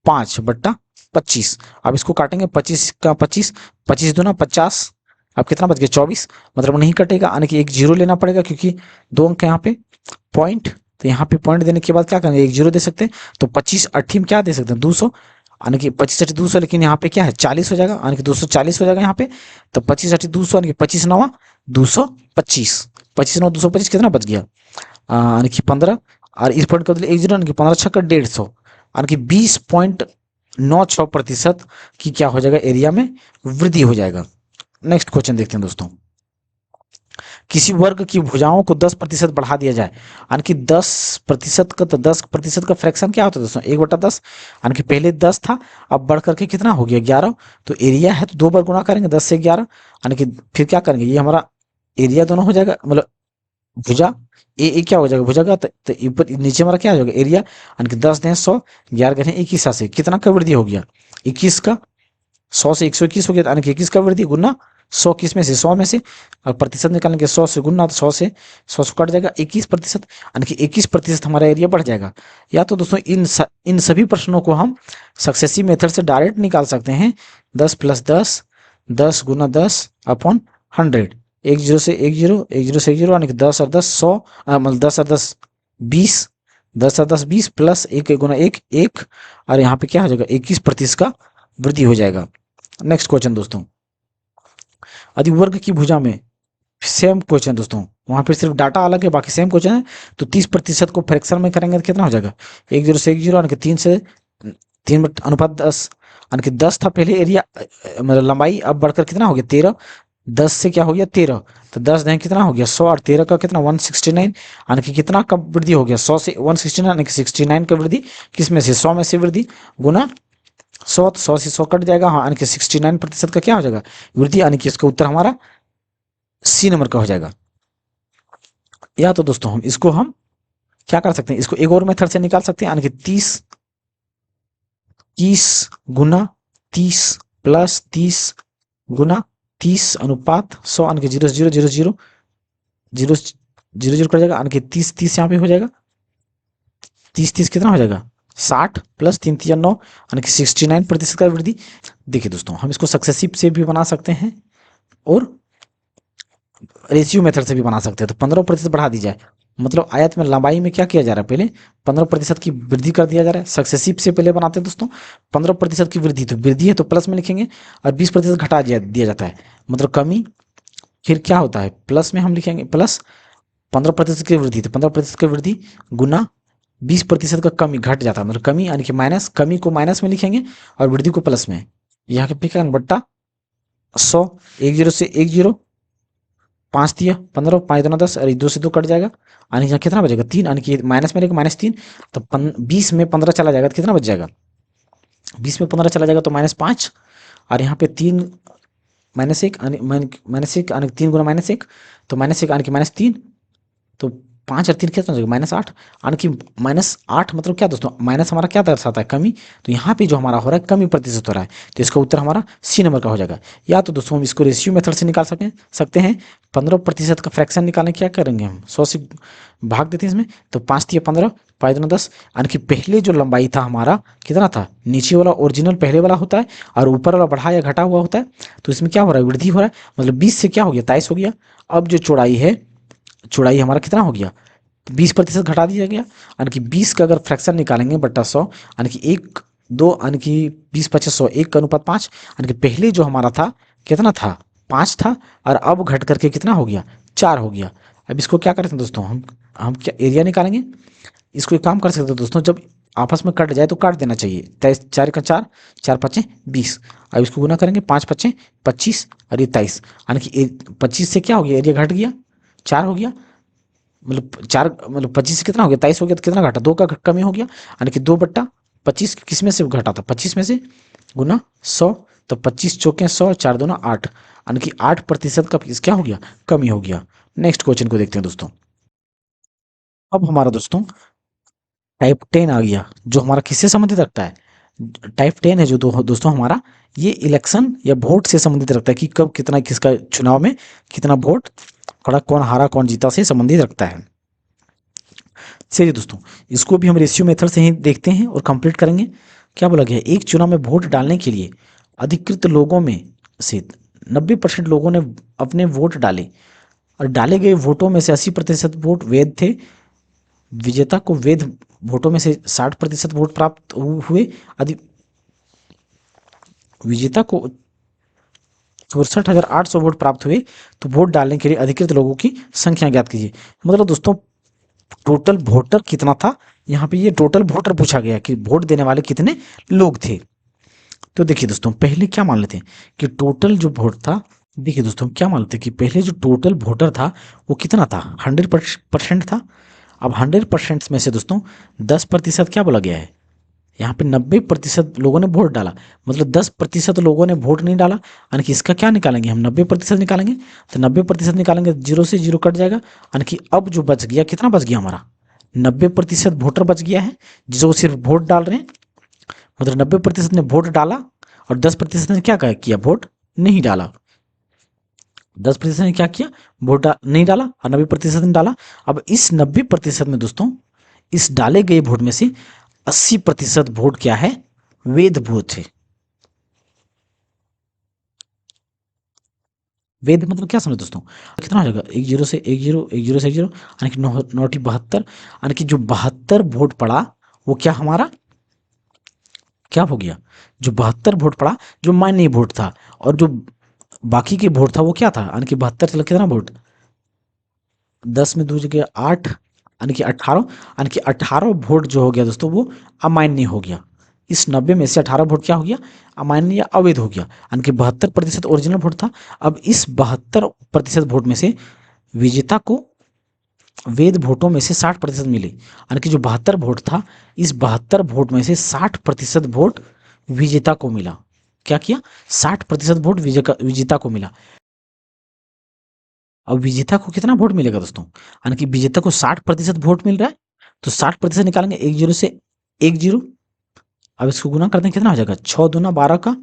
5 बट्टा 25। अब इसको काटेंगे 25 का 25, 25 दूना 50, अब कितना बच गया? 24, मतलब नहीं कटेगा, यानी कि एक जीरो लेना पड़ेगा, क्योंकि 2 अंक यहाँ पे पॉइंट। तो यहाँ पे पॉइंट देने के बाद क्या करेंगे? एक जीरो दे सकते हैं। तो 25 80 में क्या दे सकते हैं? 200, यानी कि 25 80 200, लेकिन यहाँ पे क्या है? 40 हो जाएगा, यानी कि 240 हो जाएगा यहाँ पे। तो 25 80 200, यानी कि 25 9 225, 25 9 225, कितना बच गया? यानी कि 15, और इस पॉइंट का एक जीरो, यानी कि 15 छक्का 150, यानी कि 20.96% की क्या हो जाएगा? एरिया में वृद्धि हो जाएगा। नेक्स्ट क्वेश्चन देखते हैं दोस्तों। किसी वर्ग की भुजाओं को 10% बढ़ा दिया जाए, यानी कि 10% का, तो 10% का फ्रैक्शन क्या होता है दोस्तों? 1/10, यानी कि पहले 10 था, अब बढ़ करके कितना हो गया? 11। तो एरिया है तो 2 बार गुना करेंगे 10 से 11, यानी कि फिर क्या करेंगे? ये हमारा एरिया दोनों हो जाएगा, मतलब भुजा ए क्या हो जाएगा? भुजा का, तो ऊपर नीचे हमारा क्या हो जाएगा? एरिया, यानी कि 10 दें 100, 11 गए 21 से कितना का वृद्धि हो गया? 21 का। 100 से 121 हो गया, यानी कि 21 का वृद्धि गुना 100 किस में से? 100 में से। और प्रतिशत निकालने के 100 से गुना, तो 100 से 100 कट जाएगा 21%, यानी कि 21% हमारा एरिया बढ़ जाएगा। या तो दोस्तों इन सभी प्रश्नों को हम सक्सेसिव मेथड से डायरेक्ट निकाल सकते हैं। 10 + 10, 10 गुना 10 अपॉन 100, एक जीरो से एक जीरो, एक जीरो से एक जीरो, यानी कि 10 और 10 100, मतलब 10 और 10 20, 10 और 10 20 प्लस 1 गुना 1 1, और यहाँ पे क्या हो जाएगा? 21% का वृद्धि हो जाएगा। नेक्स्ट क्वेश्चन दोस्तों। यदि वर्ग की भुजा में, सेम क्वेश्चन दोस्तों, वहां पर सिर्फ डाटा अलग है, बाकी सेम क्वेश्चन है। तो 30% को फ्रैक्शन में करेंगे तो कितना हो जाएगा? 1 0 से 1 0, यानी कि 3 से 3 अनुपात 10, यानी कि 10 था पहले एरिया, मतलब लंबाई, अब बढ़कर कितना हो गया? 13। 10 से क्या हो गया? 13, तो 10 दें कितना हो गया? 100, और 13 का कितना? 169, यानी कि कितना का वृद्धि हो गया? 100 से 169, यानी कि 69 का वृद्धि किस में से? 100 में से वृद्धि गुना 100, तो 100 से 100 कट जाएगा, हाँ, यानी कि 69% का क्या हो जाएगा? वृद्धि, यानी कि इसका उत्तर हमारा सी नंबर का हो जाएगा। या तो दोस्तों हम क्या कर सकते हैं? इसको एक और मेथड से निकाल सकते हैं, यानी कि 30 गुना 30 प्लस 30 गुना 30 अनुपात 100, यानी कि 0 0 0 0 0 0 0 कर जाएगा, यानी कि 30 30 यहाँ पे हो जाएगा। 30 30 कितना हो जाएगा? 60 प्लस 3 3 9, यानी कि 69% का वृद्धि। देखिए दोस्तों, हम इसको सक्सेसिव से भी बना सकते हैं और रेशियो मेथड से भी बना सकते हैं। तो 15% बढ़ा दी जाए, मतलब आयत में लंबाई में क्या किया जा रहा है, पहले 15% की वृद्धि कर दिया जा रहा है। सक्सेसिव से पहले बनाते हैं दोस्तों, 15% की वृद्धि, तो वृद्धि है तो प्लस में लिखेंगे, और 20% घटा दिया जाता है, मतलब कमी। फिर क्या होता है, प्लस में हम लिखेंगे, प्लस 15% की वृद्धि, तो 15% की वृद्धि गुना 20% का कमी, घट जाता है, मतलब कमी यानी कि माइनस, कमी को माइनस में लिखेंगे और वृद्धि को प्लस में। यहाँ पे क्या बट्टा 100, 10 से 10, 5×3 = 15, 5×2 = 10, और 2 से 2 कट जाएगा, यानी यहाँ कितना बचेगा 3, यानी कि माइनस में रहेगा -3, तो 20 में 15 चला जाएगा तो कितना बच जाएगा, 20 में 15 चला जाएगा तो -5, और यहाँ पे 3 -1 -1 यानी 3 गुना -1, तो -1 यानी कि -3, तो 5 और 3 कितना हो जाएगा, -8, यानी कि -8 मतलब क्या दोस्तों, माइनस हमारा क्या दर्शाता है, कमी। तो यहाँ पे जो हमारा हो रहा है कमी प्रतिशत हो रहा है, तो इसका उत्तर हमारा सी नंबर का हो जाएगा। या तो दोस्तों हम इसको रेशियो मेथड से निकाल सकते हैं। 15% का फ्रैक्शन निकालने क्या करेंगे हम, 100 से भाग देते हैं इसमें, तो 5×3 = 15, 5×2 = 10, यानी कि पहले जो लंबाई था हमारा कितना था, नीचे वाला ओरिजिनल पहले वाला होता है, और ऊपर वाला बढ़ा या घटा हुआ होता है, तो इसमें क्या हो रहा है, वृद्धि हो रहा है, मतलब 20 से क्या हो गया, 23 हो गया। अब जो चौड़ाई है, चौड़ाई हमारा कितना हो गया, 20% घटा दिया गया, यानी कि 20 का अगर फ्रैक्शन निकालेंगे बट्टा 100, यानी कि 1 2, यानी कि 20 × 50 = 100, 1 का अनुपात 5, यानी कि पहले जो हमारा था कितना था, 5 था, और अब घट करके कितना हो गया, 4 हो गया। अब इसको क्या करते हैं दोस्तों, हम क्या एरिया निकालेंगे, इसको एक काम कर सकते हैं दोस्तों, जब आपस में कट जाए तो काट देना चाहिए, 4×4, 4×5 = 20, अब इसको गुना करेंगे, 5×5 = 25, और ये 23, यानी कि 25 से क्या हो गया, एरिया घट गया, 4 हो गया, मतलब 4 मतलब 25 से कितना हो गया, 23 हो गया, तो कितना घटा, 2 का कमी हो गया, यानी कि 2/25 किस में से घटा था, 25 में से, गुना 100, तो 25×4 = 100, 4×2 = 8, यानी कि 8% का क्या हो गया, कमी हो गया। नेक्स्ट क्वेश्चन को देखते हैं दोस्तों। अब हमारा दोस्तों टाइप 10 आ गया, जो हमारा किससे संबंधित रखता है, टाइप 10 है जो दोस्तों हमारा, ये इलेक्शन या वोट से संबंधित रखता है, कि कब कितना किसका चुनाव में कितना वोट पड़ा, कौन हारा कौन जीता से संबंधित रखता है। चलिए दोस्तों, इसको भी हम रेशियो मेथड से ही देखते हैं और कंप्लीट करेंगे। क्या बोला गया है, एक चुनाव में वोट डालने के लिए अधिकृत लोगों में से 90% लोगों ने अपने वोट डाले, और डाले गए वोटों में से 80% वोट वैध थे। विजेता को वैध वोटों में से 60% वोट प्राप्त हुए। अधि विजेता को 64,800 वोट प्राप्त हुए। तो वोट डालने के लिए अधिकृत लोगों की संख्या ज्ञात कीजिए। मतलब दोस्तों टोटल वोटर कितना था, यहाँ पे ये टोटल वोटर पूछा गया कि वोट देने वाले कितने लोग थे। तो देखिए दोस्तों पहले क्या मान लेते हैं कि टोटल जो वोट था, देखिए दोस्तों क्या मान लेते हैं कि पहले जो टोटल वोटर था वो कितना था, 100% था। अब 100% में से दोस्तों 10% क्या बोला गया है, यहाँ पे 90% लोगों ने वोट डाला, मतलब 10% लोगों ने वोट नहीं डाला, यानी कि इसका क्या निकालेंगे हम, 90% निकालेंगे। तो 90% निकालेंगे, 0 से 0 कट जाएगा, यानी कि अब जो बच गया, कितना बच गया हमारा, 90% वोटर बच गया है जो सिर्फ वोट डाल रहे हैं। मतलब 90% ने वोट डाला, और 10% ने क्या किया, वोट नहीं डाला। 10% ने क्या किया, वोट नहीं डाला, और 90% ने डाला। अब इस 90% में दोस्तों, इस डाले गए वोट में से 80% वोट क्या है, वैध वोट है। वैध मतलब क्या समझे दोस्तों, कितना हो जाएगा, 10 से 10, 10 से 10, यानी कि 9×9 = 72, यानी कि जो 72 वोट पड़ा वो क्या हमारा क्या हो गया, जो 72 वोट पड़ा जो मान्य वोट था, और जो बाकी के वोट था वो क्या था, यानी कि 72 चला कितना वोट, 10 में 2 जगह 8, यानी कि 18, यानी कि 18 वोट जो हो गया दोस्तों वो अमान्य हो गया। इस 90 में से 18 वोट क्या हो गया, अमान्य या अवैध हो गया, यानी कि 72% ओरिजिनल वोट था। अब इस 72% वोट में से विजेता को वैध वोटों में से 60% मिले, यानी कि जो 72 वोट था, इस 72 वोट में से 60% वोट विजेता को मिला। क्या किया, 60% वोट विजेता को मिला। अब विजेता को कितना वोट मिलेगा दोस्तों, यानी कि विजेता को 60% वोट मिल रहा है, तो 60% निकालेंगे, 10 से 10। अब इसको गुना करते हैं, कितना हो जाएगा, 6×2 = 12 का,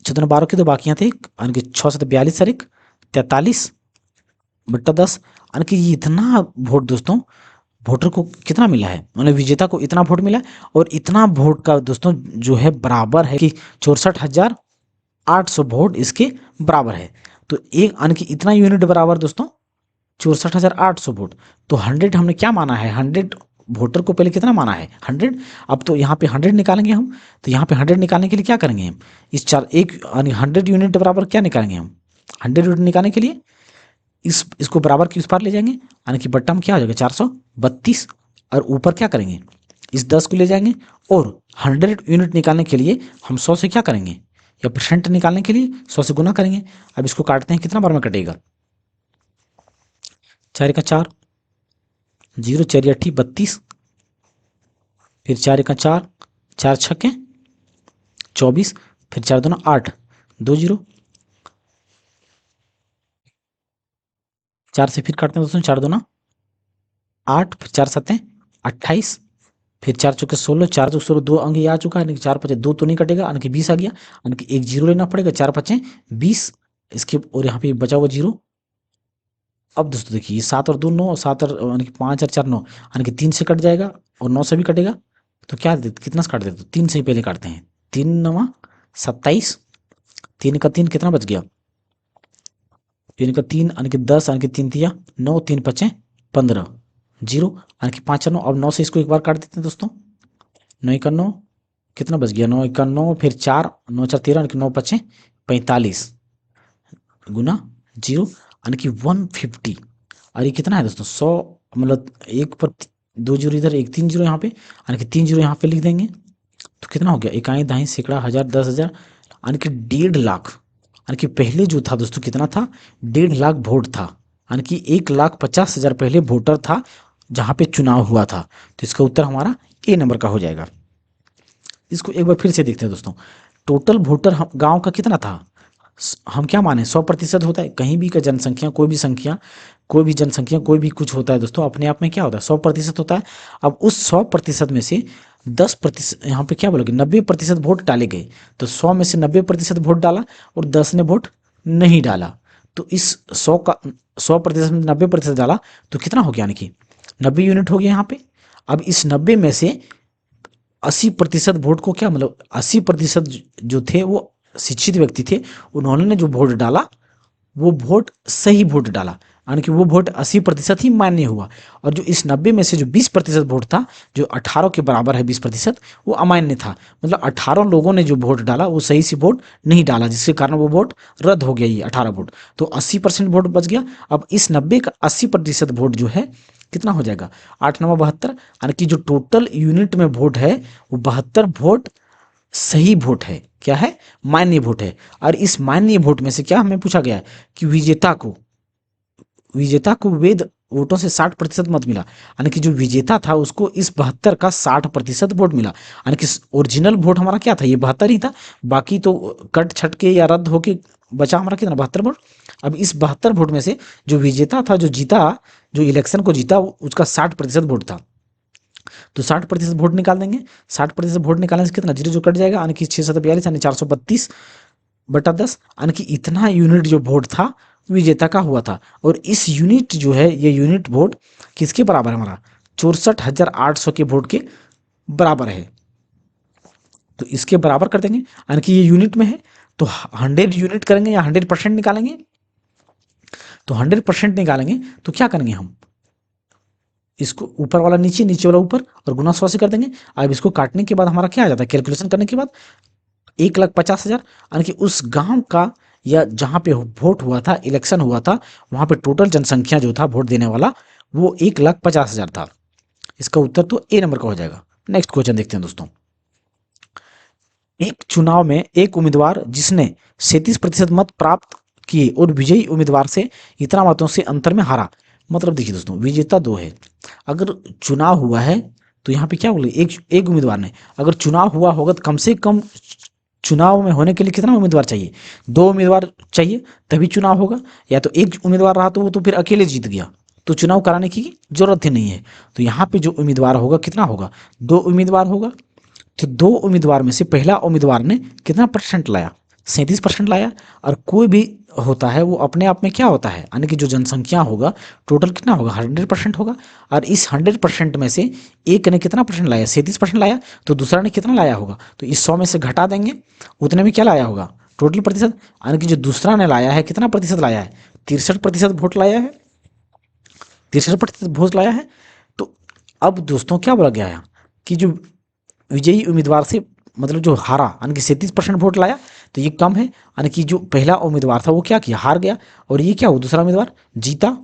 6×2 = 12 की, तो बाकियां थे, यानी कि 6 से 42 सर 43/10, यानी कि ये इतना वोट दोस्तों वोटर को कितना मिला है, मतलब विजेता को इतना वोट मिला है, और इतना वोट का दोस्तों जो है बराबर है कि 64,800 वोट इसके बराबर है। तो एक यानी कि इतना यूनिट बराबर दोस्तों 64,800 वोट। तो 100 हमने क्या माना है, 100 वोटर को पहले कितना माना है, 100। अब तो यहाँ पे 100 निकालेंगे हम, तो यहाँ पे 100 निकालने के लिए क्या करेंगे हम, इस चार एक 100 यूनिट बराबर क्या निकालेंगे हम, 100 यूनिट निकालने के लिए इसको बराबर की उस पार ले जाएंगे, यानी कि बट्टा में क्या हो जाएगा 432, और ऊपर क्या करेंगे, इस 10 को ले जाएंगे, और 100 यूनिट निकालने के लिए हम 100 से क्या करेंगे, या परसेंट निकालने के लिए 100 से गुना करेंगे। अब इसको काटते हैं, कितना बार में कटेगा, 4 का 4, 0 4 8 32, फिर 4 का 4, 4 छक्के 24, फिर 4 दूना 8, 2 0, 4 से फिर काटते हैं दोस्तों, 4 दूना 8, फिर 4 7 28, फिर 4 चौके 16, 4 चौके 16, 2 अंक ये आ चुका है, यानी कि 4 5 2 तो नहीं कटेगा, यानी कि 20 आ गया, यानी कि एक जीरो लेना पड़ेगा, 4 5 20, इसके और यहाँ पे बचा हुआ जीरो। अब दोस्तों देखिए, ये 7 और 2 9, 7 और यानी कि 5 और 4 9, यानी कि 3 से कट जाएगा और 9 से भी कटेगा, तो क्या कितना से काट देते, 3 से ही पहले काटते हैं, 3 9 27, 3 का 3 कितना बच गया, 3 का 3 यानी कि 10, यानी कि 3 तिया 9, 3 5 15, जीरो, यानी कि 5 9, अब 9 से इसको एक बार काट देते हैं दोस्तों, 9 का 9 कितना बच गया, 9 का 9, फिर 4 9 4 13, यानी कि 9 5 45, गुना जीरो, यानी कि 150, और ये कितना है दोस्तों 100, मतलब एक पर 2 जीरो इधर, एक 3 जीरो यहाँ पे, यानी कि 3 जीरो यहाँ पे लिख देंगे, तो कितना हो गया, इकाई दहाई सैकड़ा हजार 10,000, यानी कि 1.5 लाख, यानी कि पहले जो था दोस्तों कितना था, 1.5 लाख वोट था, यानी कि 1,50,000 पहले वोटर था जहाँ पे चुनाव हुआ था। तो इसका उत्तर हमारा ए नंबर का हो जाएगा। इसको एक बार फिर से देखते हैं दोस्तों, टोटल वोटर गांव का कितना था, हम क्या माने 100% होता है, कहीं भी का जनसंख्या, कोई भी संख्या, कोई भी जनसंख्या, कोई भी कुछ होता है दोस्तों, अपने आप में क्या होता है 100% होता है। अब उस 100% में से 10%, यहाँ पे क्या बोलोगे 90% वोट डाले गए, तो 100 में से 90% वोट डाला और 10 ने वोट नहीं डाला, तो इस 100 का 100% में 90% डाला, तो कितना हो गया, यानी कि 90 यूनिट हो गया यहाँ पे। अब इस 90 में से 80% वोट को क्या, मतलब 80% जो थे वो शिक्षित व्यक्ति थे, उन्होंने जो वोट डाला वो वोट सही वोट डाला, यानी कि वो वोट 80% ही मान्य हुआ, और जो इस 90 में से जो 20% वोट था, जो 18 के बराबर है 20%, वो अमान्य था, मतलब 18 लोगों ने जो वोट डाला वो सही से वोट नहीं डाला, जिसके कारण वो वोट रद्द हो गया, ये 18 वोट, तो 80% वोट बच गया। अब इस 90 का 80% वोट जो है कितना हो जाएगा, 8 9 72, यानी कि जो टोटल यूनिट में वोट है वो 72 वोट सही वोट है, क्या है, मान्य वोट है। और इस मान्य वोट में से क्या हमें पूछा गया है कि विजेता को वेद वोटों से 60% मत मिला, यानी कि जो विजेता था उसको इस 72 का 60% वोट मिला, यानी कि ओरिजिनल वोट हमारा क्या था, ये 72 ही था, बाकी तो कट छट के या रद्द होके बचा हमारा कितना 72 वोट। अब इस 72 वोट में से जो विजेता था, जो जीता, जो इलेक्शन को जीता, उसका 60% वोट था, तो 60% वोट निकाल देंगे, 60% वोट निकालने से कितना जीरो जो कट जाएगा, यानी कि 6 7 42, यानी 432 बटा 10, यानी कि इतना यूनिट जो वोट था विजेता का हुआ था। और इस यूनिट जो है, ये यूनिट वोट किसके बराबर है, हमारा 64,800 के वोट के बराबर है, तो इसके बराबर कर देंगे, यानी कि ये यूनिट में है, तो 100 यूनिट करेंगे या 100% निकालेंगे, तो 100% निकालेंगे, तो क्या करेंगे हम, इसको ऊपर वाला नीचे, नीचे वाला ऊपर, और गुना 100 से कर देंगे। अब इसको काटने के बाद हमारा क्या आ जाता है, कैलकुलेशन करने के बाद 1,50,000, यानी कि उस गांव का या जहां पे वोट हुआ था, इलेक्शन हुआ था, वहां पे टोटल जनसंख्या जो था वोट देने वाला, वो 1,50,000 था। इसका उत्तर तो ए नंबर का हो जाएगा। नेक्स्ट क्वेश्चन देखते हैं दोस्तों, एक चुनाव में एक उम्मीदवार जिसने 37% मत प्राप्त किए और विजयी उम्मीदवार से इतना मतों से अंतर में हारा, मतलब देखिए दोस्तों, विजेता दो है, अगर चुनाव हुआ है तो यहाँ पे क्या बोले, एक एक उम्मीदवार ने, अगर चुनाव हुआ होगा तो कम से कम चुनाव में होने के लिए कितना उम्मीदवार चाहिए, 2 उम्मीदवार चाहिए तभी चुनाव होगा, या तो एक उम्मीदवार रहा तो वो तो फिर अकेले जीत गया, तो चुनाव कराने की जरूरत ही नहीं है। तो यहाँ पे जो उम्मीदवार होगा कितना होगा, 2 उम्मीदवार होगा, तो 2 उम्मीदवार में से पहला उम्मीदवार ने कितना परसेंट लाया, 37% लाया, और कोई भी होता है वो अपने आप में क्या होता है, यानी कि जो जनसंख्या होगा टोटल कितना होगा 100% होगा, और इस 100% में से एक ने कितना परसेंट लाया, 37% लाया, तो दूसरा ने कितना लाया होगा, तो इस 100 में से घटा देंगे, उतने में क्या लाया होगा टोटल प्रतिशत, यानी कि जो दूसरा ने लाया है कितना प्रतिशत लाया है, 63% वोट लाया है, 63% वोट लाया है। तो अब दोस्तों क्या बोला गया है कि जो विजयी उम्मीदवार से मतलब जो हारा यानी कि 37% वोट लाया, तो ये कम है, यानी कि जो पहला उम्मीदवार था वो क्या किया, हार गया, और ये क्या हुआ, दूसरा उम्मीदवार जीता।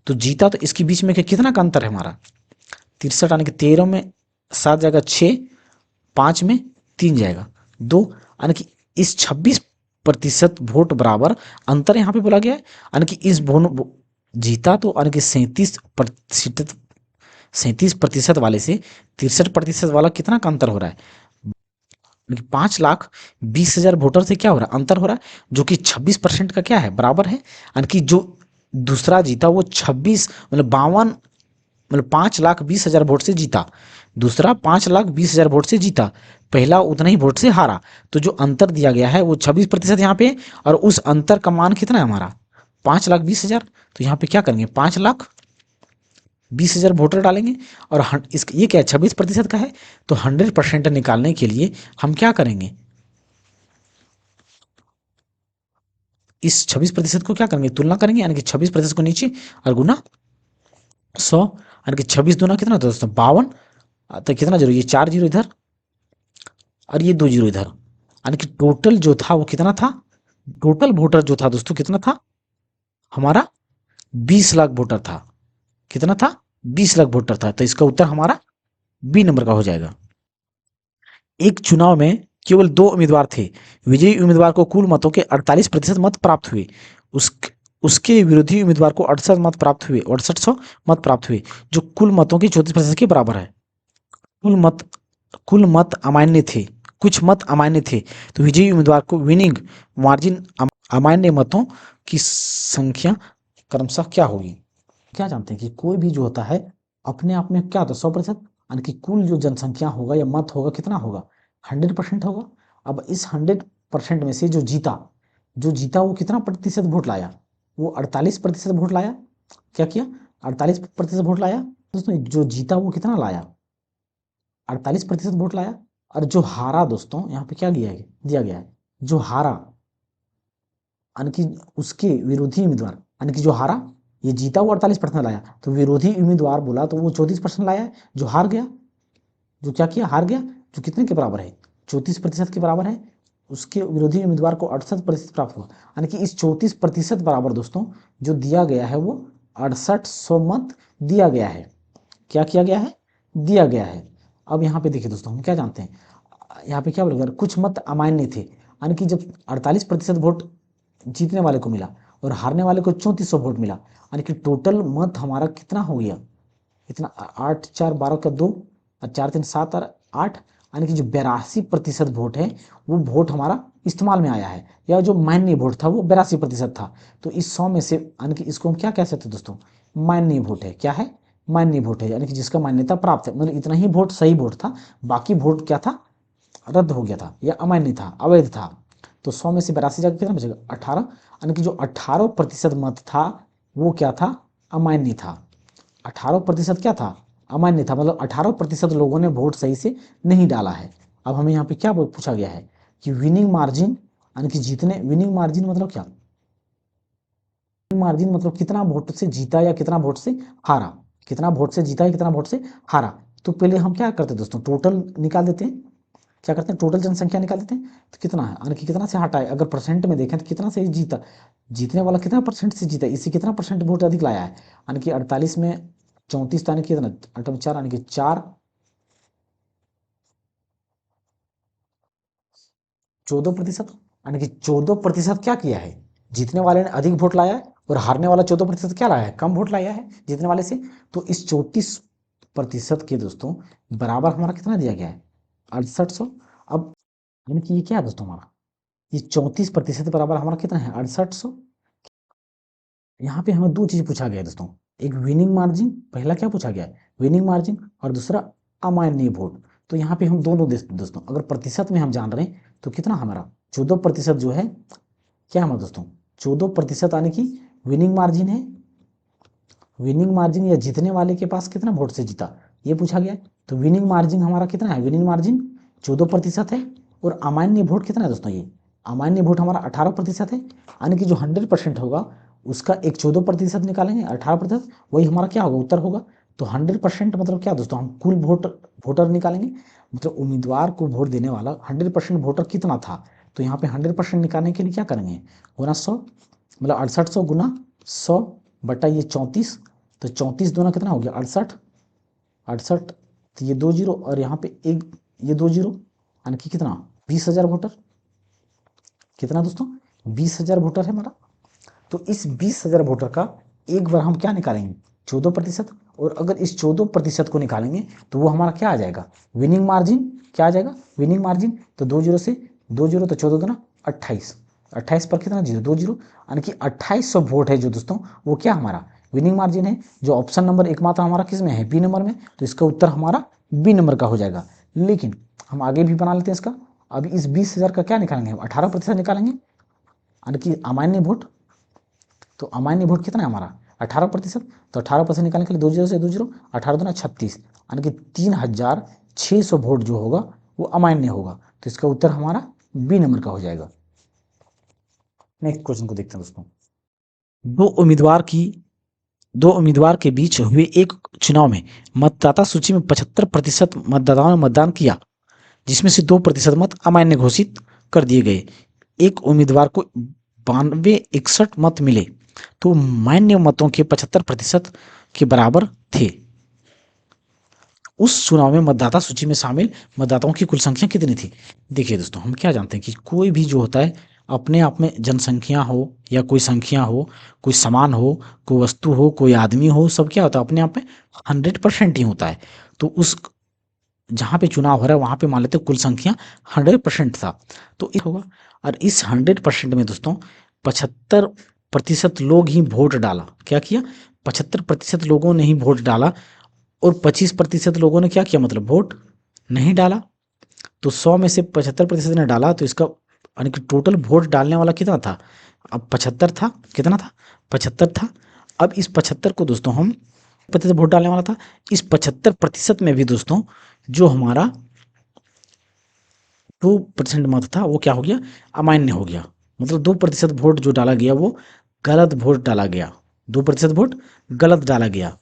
तो जीता, तो इसके बीच में कितना का अंतर है हमारा, 63 यानी कि 13 में 7 जाएगा 6, 5 में 3 जाएगा 2, यानी कि इस 26% वोट बराबर अंतर यहाँ पे बोला गया है। यानी कि इस जीता तो यानी कि 37% वाले से 63% वाला कितना का अंतर हो रहा है, 5,20,000 वोटर से क्या हो रहा है, अंतर हो रहा है, जो कि 26% का क्या है, बराबर है। यानी कि जो दूसरा जीता वो 26 मतलब 52 मतलब 5,20,000 वोट से जीता, दूसरा 5,20,000 वोट से जीता, पहला उतना ही वोट से हारा। तो जो अंतर दिया गया है वो 26% यहाँ पे, और उस अंतर का मान कितना है हमारा, 5,20,000। तो यहाँ पे क्या करेंगे, 5,20,000 वोटर डालेंगे, और इस ये क्या है, 26% का है, तो 100% निकालने के लिए हम क्या करेंगे, इस 26% को क्या करेंगे, तुलना करेंगे, यानी कि 26% को नीचे और गुना 100, यानी कि 26 दूना कितना होता है दोस्तों, 52। तो कितना जरूरी है, 4 जीरो इधर और ये 2 जीरो इधर, यानी कि टोटल जो था वो कितना था, टोटल वोटर जो था दोस्तों कितना था हमारा, 20 लाख वोटर था। कितना था, 20 लाख वोटर था। तो इसका उत्तर हमारा बी नंबर का हो जाएगा। एक चुनाव में केवल 2 उम्मीदवार थे, विजयी उम्मीदवार को कुल मतों के 48% मत प्राप्त हुए, उस उसके विरोधी उम्मीदवार को 68 मत प्राप्त हुए, 6800 मत प्राप्त हुए, जो कुल मतों के 34% के बराबर है। कुल मत कुल मत अमान्य थे, कुछ मत अमान्य थे, तो विजयी उम्मीदवार को विनिंग मार्जिन अमान्य मतों की संख्या क्रमशः क्या होगी। क्या जानते हैं कि कोई भी जो होता है अपने आप में क्या होता है, 100%, यानी कि कुल जो जनसंख्या होगा या मत होगा कितना होगा, 100% होगा। अब इस 100% में से जो जीता वो कितना प्रतिशत वोट लाया, वो 48% वोट लाया। क्या किया, 48% वोट लाया। दोस्तों जो जीता वो कितना लाया, 48% वोट लाया। और जो हारा दोस्तों यहाँ पे क्या दिया गया है, जो हारा यानी कि उसके विरोधी उम्मीदवार, यानी कि जो हारा, ये जीता वो 48% लाया, तो विरोधी उम्मीदवार बोला तो वो 34% लाया है। जो हार गया, जो क्या किया, हार गया, जो कितने के बराबर है, 34% के बराबर है, उसके विरोधी उम्मीदवार को 68% प्राप्त हुआ। यानी कि इस 34% बराबर दोस्तों जो दिया गया है वो 6800 मत दिया गया है। क्या किया गया है, दिया गया है। अब यहाँ पे देखिए दोस्तों, हम क्या जानते हैं, यहाँ पे क्या बोलेगा, कुछ मत अमान्य थे, यानी कि जब 48% वोट जीतने वाले को मिला और हारने वाले को 3400 वोट मिला, यानी कि टोटल मत हमारा कितना हो गया, इतना 8 4 12 का 2 और 4 3 7 और 8, यानी कि जो 82% वोट है वो वोट हमारा इस्तेमाल में आया है, या जो मान्य वोट था वो 82% था। तो इस 100 में से यानी कि इसको हम क्या कह सकते हैं दोस्तों, मान्य वोट है। क्या है, मान्य वोट है, यानी कि जिसका मान्यता प्राप्त है, मतलब इतना ही वोट सही वोट था, बाकी वोट क्या था, रद्द हो गया था या अमान्य था, अवैध था। तो 100 में से 82 जाकर कितना बचेगा, 18, यानी कि जो 18% मत था वो क्या था, अमान्य था। 18% क्या था, अमान्य था, मतलब 18% लोगों ने वोट सही से नहीं डाला है। अब हमें यहाँ पे क्या पूछा गया है कि विनिंग मार्जिन, यानी कि जीतने, विनिंग मार्जिन मतलब क्या, मार्जिन मतलब कितना वोट से जीता या कितना वोट से हारा, कितना वोट से जीता या कितना वोट से हारा। तो पहले हम क्या करते हैं दोस्तों, टोटल निकाल देते हैं। क्या करते हैं, टोटल जनसंख्या निकाल देते हैं, तो कितना है, यानी कि कितना से हटा है, अगर परसेंट में देखें तो कितना से जीता, जीतने वाला कितना परसेंट से जीता, इसी कितना परसेंट वोट अधिक लाया है, यानी कि 48 में 34, यानी कि कितना 8 4, यानी कि 4 14%, यानी कि 14% क्या किया है, जीतने वाले ने अधिक वोट लाया है, और हारने वाला 14% क्या लाया है, कम वोट लाया है जीतने वाले से। तो इस 34% के दोस्तों बराबर हमारा कितना दिया गया है, 6800। अब यानी कि ये क्या है दोस्तों हमारा, ये 34% बराबर हमारा कितना है, 6800। यहाँ पे हमें दो चीज पूछा गया है दोस्तों, एक विनिंग मार्जिन, पहला क्या पूछा गया है, विनिंग मार्जिन, और दूसरा अमान्य वोट। तो यहाँ पे हम दोनों दोस्तों अगर प्रतिशत में हम जान रहे हैं तो कितना हमारा 14% जो है, क्या हमारा दोस्तों 14% आने की विनिंग मार्जिन है। विनिंग मार्जिन या जीतने वाले के पास कितना वोट से जीता, ये पूछा गया है। तो विनिंग मार्जिन हमारा कितना है, विनिंग मार्जिन 14% है, और अमान्य वोट कितना है दोस्तों, ये अमान्य वोट हमारा 18% है, यानी कि जो 100% होगा उसका एक 14% निकालेंगे, 18%, वही हमारा क्या होगा, उत्तर होगा। तो 100% मतलब क्या दोस्तों, हम कुल वोटर निकालेंगे, मतलब उम्मीदवार को वोट देने वाला 100% वोटर कितना था। तो यहाँ पे 100% निकालने के लिए क्या करेंगे, गुना 100, मतलब 6800 गुना 100 बटा ये 34, तो 34 दूना कितना हो गया 68, 68, तो ये 2 जीरो और यहाँ पे एक, ये 2 जीरो, यानी कि कितना 20,000 वोटर, कितना दोस्तों 20,000 वोटर है हमारा। तो इस 20,000 वोटर का एक बार हम क्या निकालेंगे, 14%, और अगर इस 14% को निकालेंगे तो वो हमारा क्या आ जाएगा, विनिंग मार्जिन, क्या आ जाएगा विनिंग मार्जिन। तो 2 जीरो से 2 जीरो, तो 14 दूना 28, 28 पर कितना जीरो, 2 जीरो, यानी कि 2800 वोट है जो दोस्तों, वो क्या हमारा विनिंग मार्जिन है। जो ऑप्शन नंबर एकमात्र हमारा किस में है, बी नंबर में, तो इसका उत्तर हमारा बी नंबर का हो जाएगा। लेकिन हम आगे भी बना लेते हैं इसका। अभी इस 20,000 का क्या निकालेंगे, हम 18% निकालेंगे, यानी कि अमान्य वोट। तो अमान्य वोट कितना है हमारा 18%, तो 18% निकालने के लिए 2 जीरो से 2 जीरो, 18 दूना 36, यानी कि 3,600 वोट जो होगा वो अमान्य होगा। तो इसका उत्तर हमारा बी नंबर का हो जाएगा। नेक्स्ट क्वेश्चन को देखते हैं दोस्तों। दो उम्मीदवार की दो उम्मीदवार के बीच हुए एक चुनाव में मतदाता सूची में 75% मतदाताओं ने मतदान किया, जिसमें से 2% मत अमान्य घोषित कर दिए गए। एक उम्मीदवार को 9261 मत मिले, तो मान्य मतों के 75% के बराबर थे। उस चुनाव में मतदाता सूची में शामिल मतदाताओं की कुल संख्या कितनी थी। देखिए दोस्तों, हम क्या जानते हैं कि कोई भी जो होता है अपने आप में जनसंख्या हो या कोई संख्या हो, कोई सामान हो, कोई वस्तु हो, कोई आदमी हो, सब क्या होता है अपने आप में 100% ही होता है। तो उस जहाँ पे चुनाव हो रहा है वहाँ पे मान लेते कुल संख्या 100% था, तो ये होगा। और इस 100% में दोस्तों 75% लोग ही वोट डाला, क्या किया 75% लोगों ने ही वोट डाला, और 25% लोगों ने क्या किया, मतलब वोट नहीं डाला। तो 100 में से 75% ने डाला, तो इसका यानी कि टोटल वोट डालने वाला कितना था, अब 75 था, कितना था 75 था। अब इस 75 को दोस्तों हम प्रतिशत वोट डालने वाला था, इस 75% में भी दोस्तों जो हमारा 2% मत था वो क्या हो गया, अमान्य हो गया। मतलब 2% वोट जो डाला गया वो गलत वोट डाला गया, 2% वोट गलत डाला गया।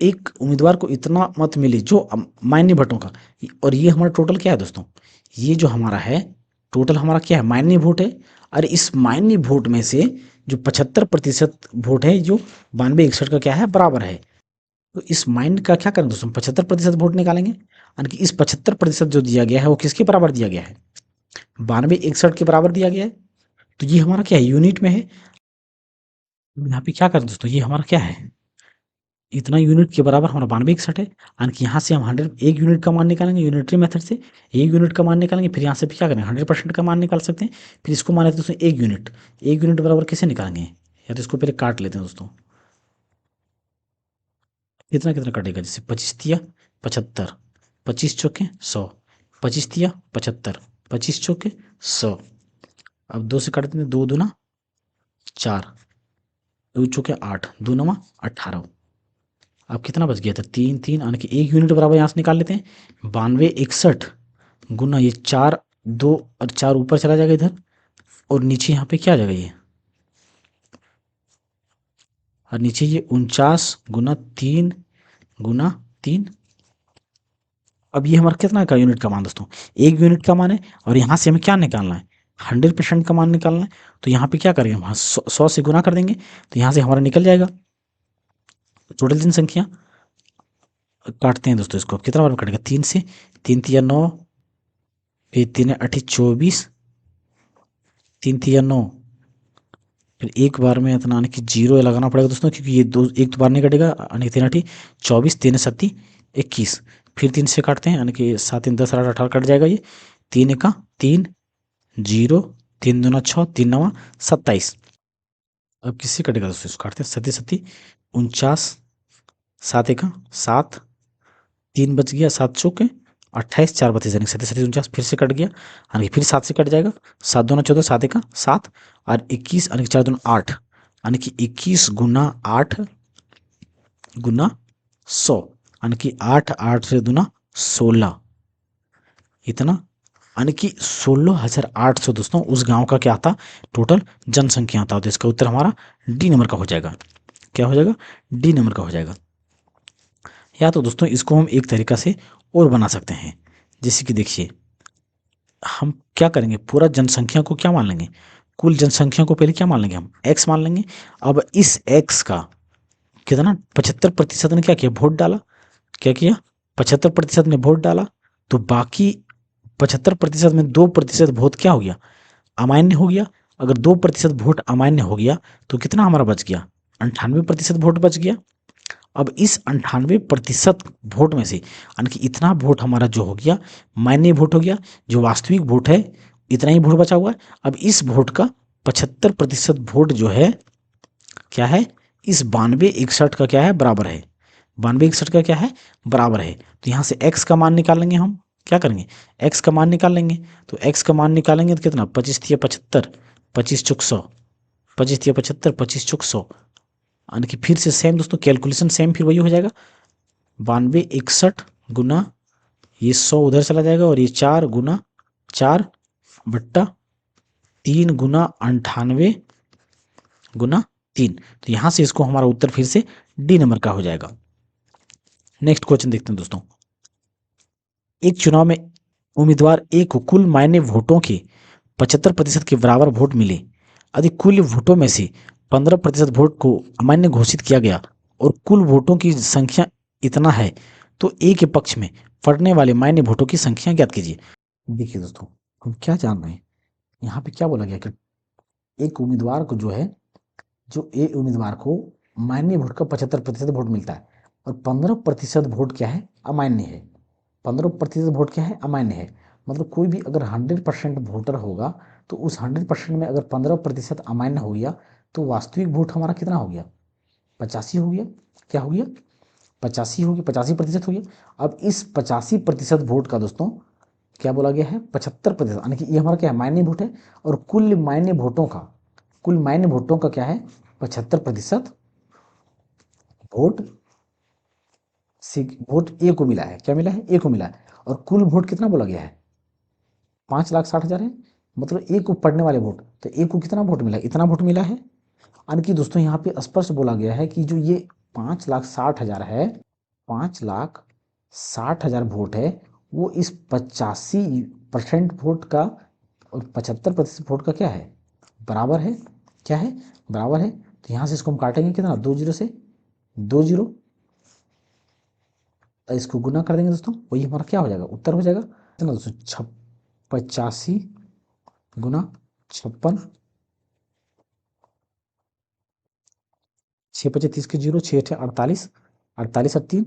एक उम्मीदवार को इतना मत मिले जो मान्य वोटों का, और ये हमारा टोटल क्या है दोस्तों, ये जो हमारा है टोटल हमारा क्या है, मान्य वोट है। और इस मान्य वोट में से जो 75% वोट है जो 9261 का क्या है, बराबर है। तो इस माइंड का क्या करें दोस्तों, 75% वोट निकालेंगे, यानी कि इस 75% जो दिया गया है वो किसके बराबर दिया गया है, 9261 के बराबर दिया गया है। तो ये हमारा क्या है, यूनिट में है। यहाँ पे क्या करें दोस्तों, ये हमारा क्या है, इतना यूनिट के बराबर हमारा 9261 है, यानी कि यहाँ से हम 100 यूनिट का मान निकालेंगे यूनिटरी मेथड से, 1 यूनिट का मान निकालेंगे, फिर यहाँ से भी क्या करेंगे 100% का मान निकाल सकते हैं। फिर इसको मान लेते हैं दोस्तों 1 यूनिट, 1 यूनिट बराबर कैसे निकालेंगे, या तो इसको पहले काट लेते हैं दोस्तों, कितना कितना कटेगा, जैसे 25 तिया 75, 25 चौके 100, 25 तिया 75, 25 चौके 100। अब 2 से काटते हैं, 2 दूना 4, 2 चौके 8, 2 नवा 18। अब कितना बच गया था, 3 3, यानी कि 1 यूनिट बराबर यहाँ से निकाल लेते हैं, 9261 गुना ये 4, 2 और 4 ऊपर चला जाएगा इधर, और नीचे यहाँ पे क्या आ जाएगा ये, और नीचे ये 49 गुना 3 गुना 3। अब ये हमारा कितना का यूनिट का मान दोस्तों, 1 यूनिट का मान है, और यहाँ से हमें क्या निकालना है 100% का मान निकालना है। तो यहाँ पे क्या करेंगे, हम 100 से गुना कर देंगे, तो यहाँ से हमारा निकल जाएगा टोटल जनसंख्या। काटते हैं दोस्तों इसको, कितना बार कटेगा, 3 से, 3 तिया 9, फिर 3 8 24, 3 तिया 9, फिर एक बार में इतना, यानी कि जीरो लगाना पड़ेगा दोस्तों, क्योंकि ये दो एक तो बार नहीं कटेगा, यानी कि 3 8 24, 3 7 21, फिर 3 से काटते हैं, यानी कि 7 3 10 8 18 कट जाएगा ये, 3 1 3 जीरो, 3 दूना 6, 3 नवा 27। अब किससे कटेगा दोस्तों, इसको काटते हैं, 7 7 49, 7 1 7, 3 बच गया, 7 चौके 28, 4 32, यानी 7 7 49 फिर से कट गया, यानी कि फिर 7 से कट जाएगा, 7 दूना 14, 7 1 7, और 21, यानी कि 4 दूना 8, यानी कि 21 गुना 8 गुना 100, यानी कि 8 8 से दूना 16, इतना यानी कि 16,800 दोस्तों उस गांव का क्या था, टोटल जनसंख्या था। तो इसका उत्तर हमारा डी नंबर का हो जाएगा। क्या हो जाएगा, डी नंबर का हो जाएगा। या तो दोस्तों इसको हम एक तरीका से और बना सकते हैं, जैसे कि देखिए हम क्या करेंगे, पूरा जनसंख्या को क्या मान लेंगे, कुल जनसंख्या को पहले क्या मान लेंगे, हम एक्स मान लेंगे। अब इस एक्स का कितना 75% ने क्या किया, वोट डाला। क्या किया, 75% ने वोट डाला। तो बाकी 75% में 2% वोट क्या हो गया, अमान्य हो गया। अगर 2% वोट अमान्य हो गया तो कितना हमारा बच गया, 98% वोट बच गया। अब इस 98% वोट में से यानी कि इतना वोट हमारा जो हो गया मान्य वोट हो गया, जो वास्तविक वोट है इतना ही वोट बचा हुआ है। अब इस वोट का 75% वोट जो है क्या है, इस 9261 का क्या है, बराबर है। 9261 का क्या है, बराबर है। तो यहाँ से x का मान निकालेंगे हम, क्या करेंगे, x का मान निकाल लेंगे। तो x का मान निकालेंगे तो कितना, 25×75, 25×100, 25×75, 25×100। यानी कि फिर से सेम दोस्तों कैलकुलेशन सेम फिर वही हो जाएगा, 9261 गुना ये 100 उधर चला जाएगा और ये 4×4/3 गुना 98 गुना 3। तो यहां से इसको हमारा उत्तर फिर से डी नंबर का हो जाएगा। नेक्स्ट क्वेश्चन देखते हैं दोस्तों। एक चुनाव में उम्मीदवार ए को कुल मायने वोटों के 75% के बराबर वोट मिले। यदि कुल वोटों में से 15% वोट को अमान्य घोषित किया गया और कुल वोटों की संख्या इतना है, तो ए के पक्ष में पड़ने वाले मायने वोटों की संख्या ज्ञात कीजिए। देखिए दोस्तों हम क्या जान रहे हैं, यहाँ पे क्या बोला गया कि एक उम्मीदवार को जो है, जो ए उम्मीदवार को मान्य वोट का 75% वोट मिलता है और 15% वोट क्या है, अमान्य है। 15% वोट क्या है, अमान्य है। मतलब कोई भी अगर 100% वोटर होगा तो उस 100% में अगर 15% अमान्य हो गया तो वास्तविक वोट हमारा कितना हो गया, 85 हो गया। क्या हो गया, 85 हो गया, 85% हो गया। अब इस 85% वोट का दोस्तों क्या बोला गया है, 75%, यानी कि ये हमारा क्या है, मान्य वोट है। और कुल मान्य वोटों का, कुल मान्य वोटों का क्या है, 75% वोट से वोट ए को मिला है। क्या मिला है, ए को मिला है। और कुल वोट कितना बोला गया है, 5,60,000 है। मतलब ए को पढ़ने वाले वोट, तो ए को कितना वोट मिला है, इतना वोट मिला है। यानी कि दोस्तों यहाँ पे स्पष्ट बोला गया है कि जो ये 5,60,000 है, 5,60,000 वोट है, वो इस 85% वोट का और 75% वोट का क्या है, बराबर है। क्या है, बराबर है। तो यहाँ से इसको हम काटेंगे कितना, 2 जीरो से, 2 जीरो, इसको गुना कर देंगे दोस्तों, वही हमारा क्या हो जाएगा, उत्तर हो जाएगा। कितना दोस्तों, 85 गुना 56, 6×5 = 30 के जीरो, 6×8 = 48, 48 और 3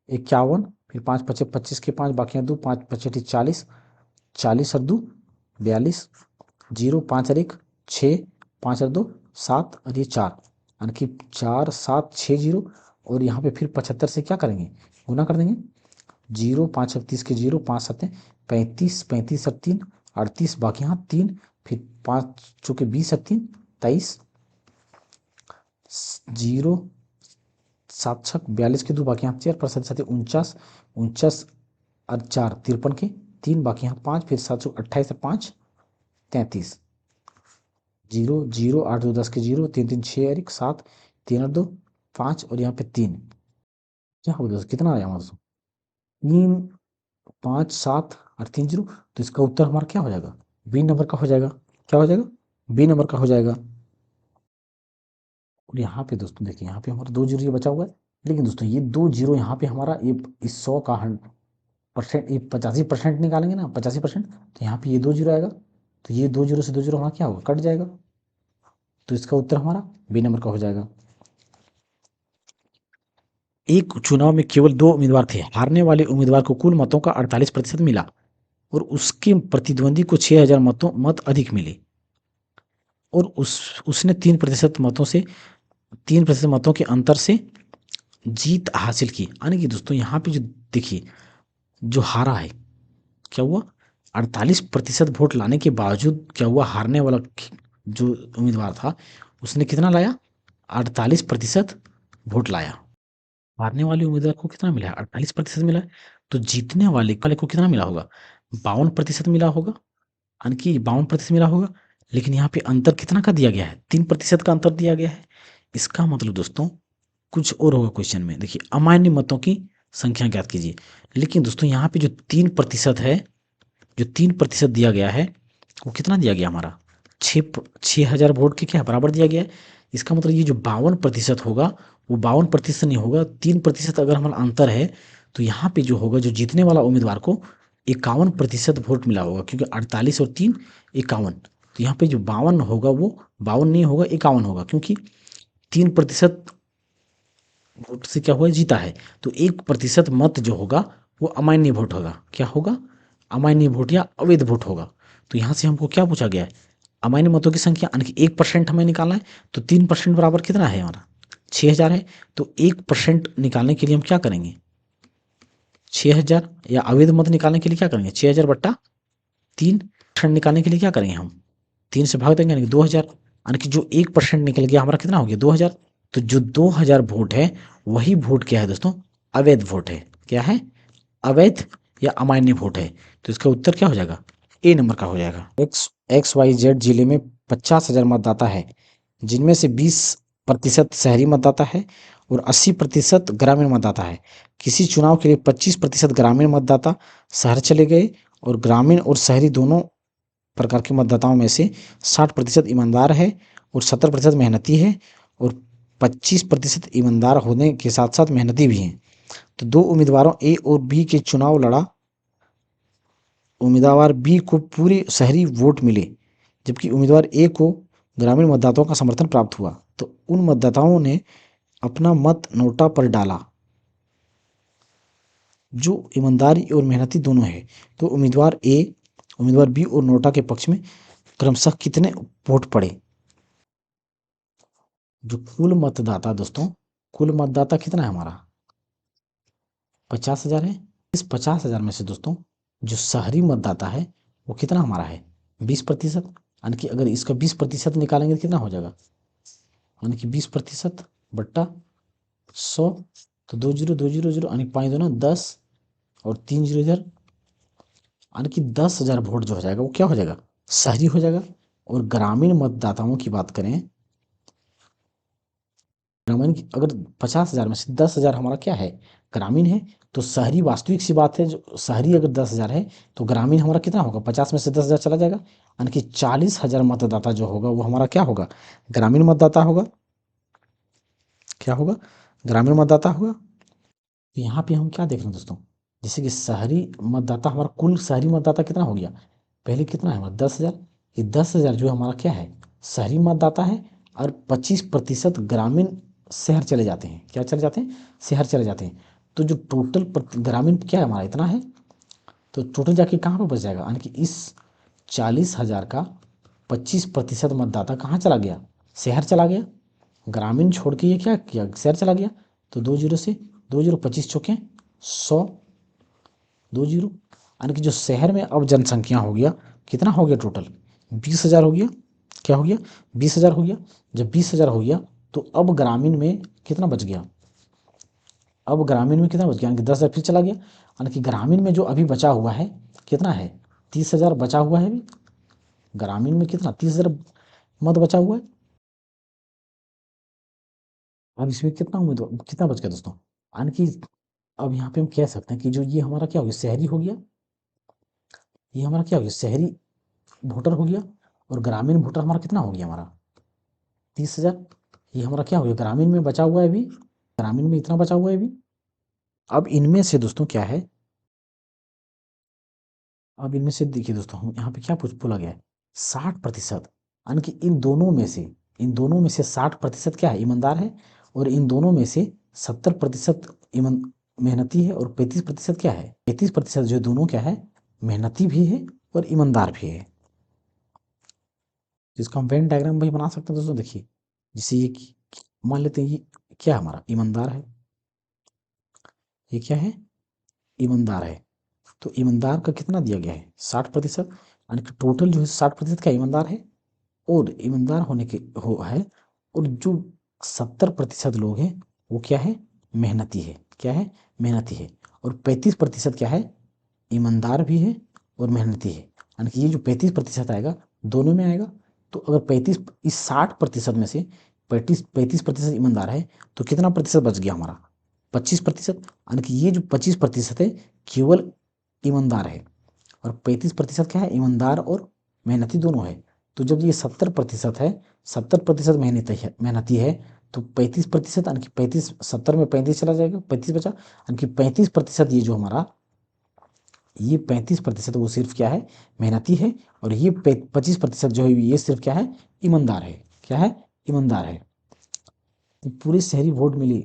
51, फिर 5×5 = 25 के 5 बाकी 2, 5×5 = 40, 40 और 2 42, जीरो 5 और 1 6, 5 और 2 7 और ये 4, यानी कि 4 7 6 जीरो। और यहाँ पे फिर 75 से क्या करेंगे, गुना कर देंगे। जीरो 5×38 के जीरो, 5×7 = 35, 35 और 3 38, बाकी यहाँ 3, फिर 5×4 = 20 और 3 23, जीरो 7×6 = 42 के 2 बाकी यहाँ 4 पर 7×7 = 49, 49 और 4 53 के 3 बाकी यहाँ 5, फिर 7×28 और 5 33, जीरो जीरो 8×2 = 10 के जीरो, 3 3 6 और 1 7, 3 और 2 5 और यहाँ पे 3, क्या हो दोस्तों, कितना आया हमारा दोस्तों, 3 5 7 और 3 जीरो। तो इसका उत्तर हमारा क्या हो जाएगा, बी नंबर का हो जाएगा। क्या हो जाएगा, बी नंबर का हो जाएगा। और यहाँ पे दोस्तों देखिए, यहाँ पे हमारा 2 जीरो ये बचा हुआ है। लेकिन दोस्तों ये 2 जीरो यहाँ पे हमारा ये इस 100 का परसेंट, ये 85% निकालेंगे ना, 85%, तो यहाँ पे ये 2 जीरो आएगा। तो ये 2 जीरो से 2 जीरो हमारा क्या होगा, कट जाएगा। तो इसका उत्तर हमारा बी नंबर का हो जाएगा। एक चुनाव में केवल 2 उम्मीदवार थे। हारने वाले उम्मीदवार को कुल मतों का 48% मिला और उसके प्रतिद्वंदी को 6,000 मत अधिक मिले। और उसने 3% मतों के अंतर से जीत हासिल की। यानी कि दोस्तों यहाँ पे जो देखिए, जो हारा है, क्या हुआ, 48% वोट लाने के बावजूद क्या हुआ, हारने वाला जो उम्मीदवार था उसने कितना लाया, 48% वोट लाया। हारने वाले उम्मीदवार को कितना मिला है, 48% मिला है। तो जीतने वाले को कितना मिला होगा, 52% मिला होगा, यानी कि 52% मिला होगा, लेकिन यहाँ पे अंतर कितना का दिया गया है, 3% का अंतर दिया गया है। इसका मतलब दोस्तों कुछ और होगा क्वेश्चन में। देखिए अमान्य मतों की संख्या ज्ञात कीजिए, लेकिन दोस्तों यहाँ पे जो 3% है, जो 3% दिया गया है, वो कितना दिया गया हमारा, 6,000 वोट के क्या बराबर दिया गया है। इसका मतलब ये जो 52% होगा वो 52% नहीं होगा, 3% अगर हमारा अंतर है तो यहाँ पे जो होगा, जो जीतने वाला उम्मीदवार को 51% वोट मिला होगा, क्योंकि 48 और 3 51। तो यहाँ पे जो 52 होगा वो 52 नहीं होगा, 51 होगा, क्योंकि 3% वोट से क्या हुआ, जीता है। तो 1% मत जो होगा वो अमान्य वोट होगा। क्या होगा, अमान्य वोट या अवैध वोट होगा। तो यहाँ से हमको क्या पूछा गया है, अमान्य मतों की संख्या, यानी कि 1% हमें निकालना है। तो 3% बराबर कितना है हमारा, 6,000 है। तो 1% निकालने के लिए हम क्या करेंगे, 6,000, या अवैध मत निकालने के लिए क्या करेंगे, 6,000 बट्टा 3% निकालने के लिए क्या करेंगे, हम 3 से भाग देंगे, यानी कि 2,000, यानी कि जो 1% निकल गया हमारा कितना हो गया, 2,000। तो जो 2,000 वोट है वही वोट क्या है दोस्तों, अवैध वोट है। क्या है, अवैध या अमान्य वोट है। तो इसका उत्तर क्या हो जाएगा, ए नंबर का हो जाएगा। XYZ जिले में 50,000 मतदाता है, जिनमें से 20% शहरी मतदाता है और 80% ग्रामीण मतदाता है। किसी चुनाव के लिए 25% ग्रामीण मतदाता शहर चले गए और ग्रामीण और शहरी दोनों प्रकार के मतदाताओं में से 60% ईमानदार है और 70% मेहनती है, और 25% ईमानदार होने के साथ साथ मेहनती भी हैं। तो दो उम्मीदवारों ए और बी के चुनाव लड़ा, उम्मीदवार बी को पूरे शहरी वोट मिले, जबकि उम्मीदवार ए को ग्रामीण मतदाताओं का समर्थन प्राप्त हुआ। तो उन मतदाताओं ने अपना मत नोटा पर डाला जो ईमानदारी और मेहनती दोनों है। तो उम्मीदवार ए, उम्मीदवार बी और नोटा के पक्ष में क्रमशः कितने वोट पड़े। जो कुल मतदाता दोस्तों, कुल मतदाता कितना है हमारा, 50,000 है। इस 50,000 में से दोस्तों जो शहरी मतदाता है वो कितना हमारा है, 20%। यानी कि अगर इसका 20% निकालेंगे तो कितना हो जाएगा, यानी कि 20% बट्टा 100। तो 2 0 2 0 0, यानी 5 2 9 10 और 3 0 इधर, यानी कि 10,000 वोट जो हो जाएगा वो क्या हो जाएगा, शहरी हो जाएगा। और ग्रामीण मतदाताओं की बात करें, ग्रामीण की अगर 50,000 में से 10,000 हमारा क्या है, ग्रामीण है। तो शहरी, वास्तविक सी बात है, जो शहरी अगर 10,000 है तो ग्रामीण हमारा कितना होगा, 50 में से 10,000 चला जाएगा, यानी कि 40,000 मतदाता जो होगा वो हमारा क्या होगा, ग्रामीण मतदाता होगा। क्या होगा, ग्रामीण मतदाता होगा। तो यहाँ पे हम क्या देख रहे हैं दोस्तों, जैसे कि शहरी मतदाता, हमारा कुल शहरी मतदाता कितना हो गया, पहले कितना है हमारा 10,000। ये 10,000 जो हमारा क्या है, शहरी मतदाता है, और 25% ग्रामीण शहर चले जाते हैं। क्या चले जाते हैं, शहर चले जाते हैं। तो जो टोटल ग्रामीण क्या है हमारा, इतना है। तो टोटल जाके कहाँ पर बच जाएगा, यानी कि इस 40,000 का 25% मतदाता कहाँ चला गया, शहर चला गया। ग्रामीण छोड़ के ये क्या किया, शहर चला गया। तो 2 0 से 2 0, 25 × 100, 2 0, यानी कि जो शहर में अब जनसंख्या हो गया, कितना हो गया टोटल, 20,000 हो गया। क्या हो गया, 20,000 हो गया। जब 20,000 हो गया तो अब ग्रामीण में कितना बच गया, अब ग्रामीण में कितना बच गया, यानी कि 10,000 फिर चला गया। यानी कि ग्रामीण में जो अभी बचा हुआ है कितना है, 30,000 बचा हुआ है अभी ग्रामीण में, कितना 30,000 मत बचा हुआ है। अब इसमें कितना उम्मीदवार कितना बच गया दोस्तों, यानी कि अब यहाँ पे हम कह सकते हैं कि जो ये हमारा क्या हो गया, शहरी हो गया, ये हमारा क्या हो गया, शहरी वोटर हो गया। और ग्रामीण वोटर हमारा कितना हो गया, हमारा 30,000। ये हमारा क्या हो गया, ग्रामीण में बचा हुआ है अभी, ग्रामीण में इतना बचा हुआ है अभी। अब इनमें से दोस्तों क्या है, अब इनमें से देखिए दोस्तों, हम यहाँ पे क्या पूछ बोला गया है, 60%, यानी कि इन दोनों में से, इन दोनों में से 60% क्या है, ईमानदार है। और इन दोनों में से 70% ईमान मेहनती है, और 35% क्या है, 35% जो दोनों क्या है, मेहनती भी है और ईमानदार भी है। जिसको हम वेन डायग्राम भी बना सकते हैं दोस्तों। देखिए जैसे ये मान लेते हैं, ये क्या हमारा ईमानदार है, ये क्या है, ईमानदार है। तो ईमानदार का कितना दिया गया है, 60%, यानी कि टोटल जो है 60% का ईमानदार है, और ईमानदार होने के हो है। और जो 70% लोग हैं वो क्या है, मेहनती है। क्या है, मेहनती है। और 35% क्या है, ईमानदार भी है और मेहनती है, यानी कि ये जो 35% आएगा दोनों में आएगा। तो अगर 35 इस 60% में से 35% ईमानदार है तो कितना प्रतिशत बच गया हमारा? 25%। यानी कि ये जो 25% है केवल ईमानदार है, और 35% क्या है? ईमानदार और मेहनती दोनों है। तो जब ये 70% है, 70% मेहनती है, तो 35% यानी कि 35, 70 में 35 चला जाएगा, 35 बचा, यानी कि 35% ये जो हमारा ये 35% वो सिर्फ क्या है? मेहनती है। और ये 25% जो है ये सिर्फ क्या है? ईमानदार है। क्या है? ईमानदार है। तो पूरे शहरी वोट मिली,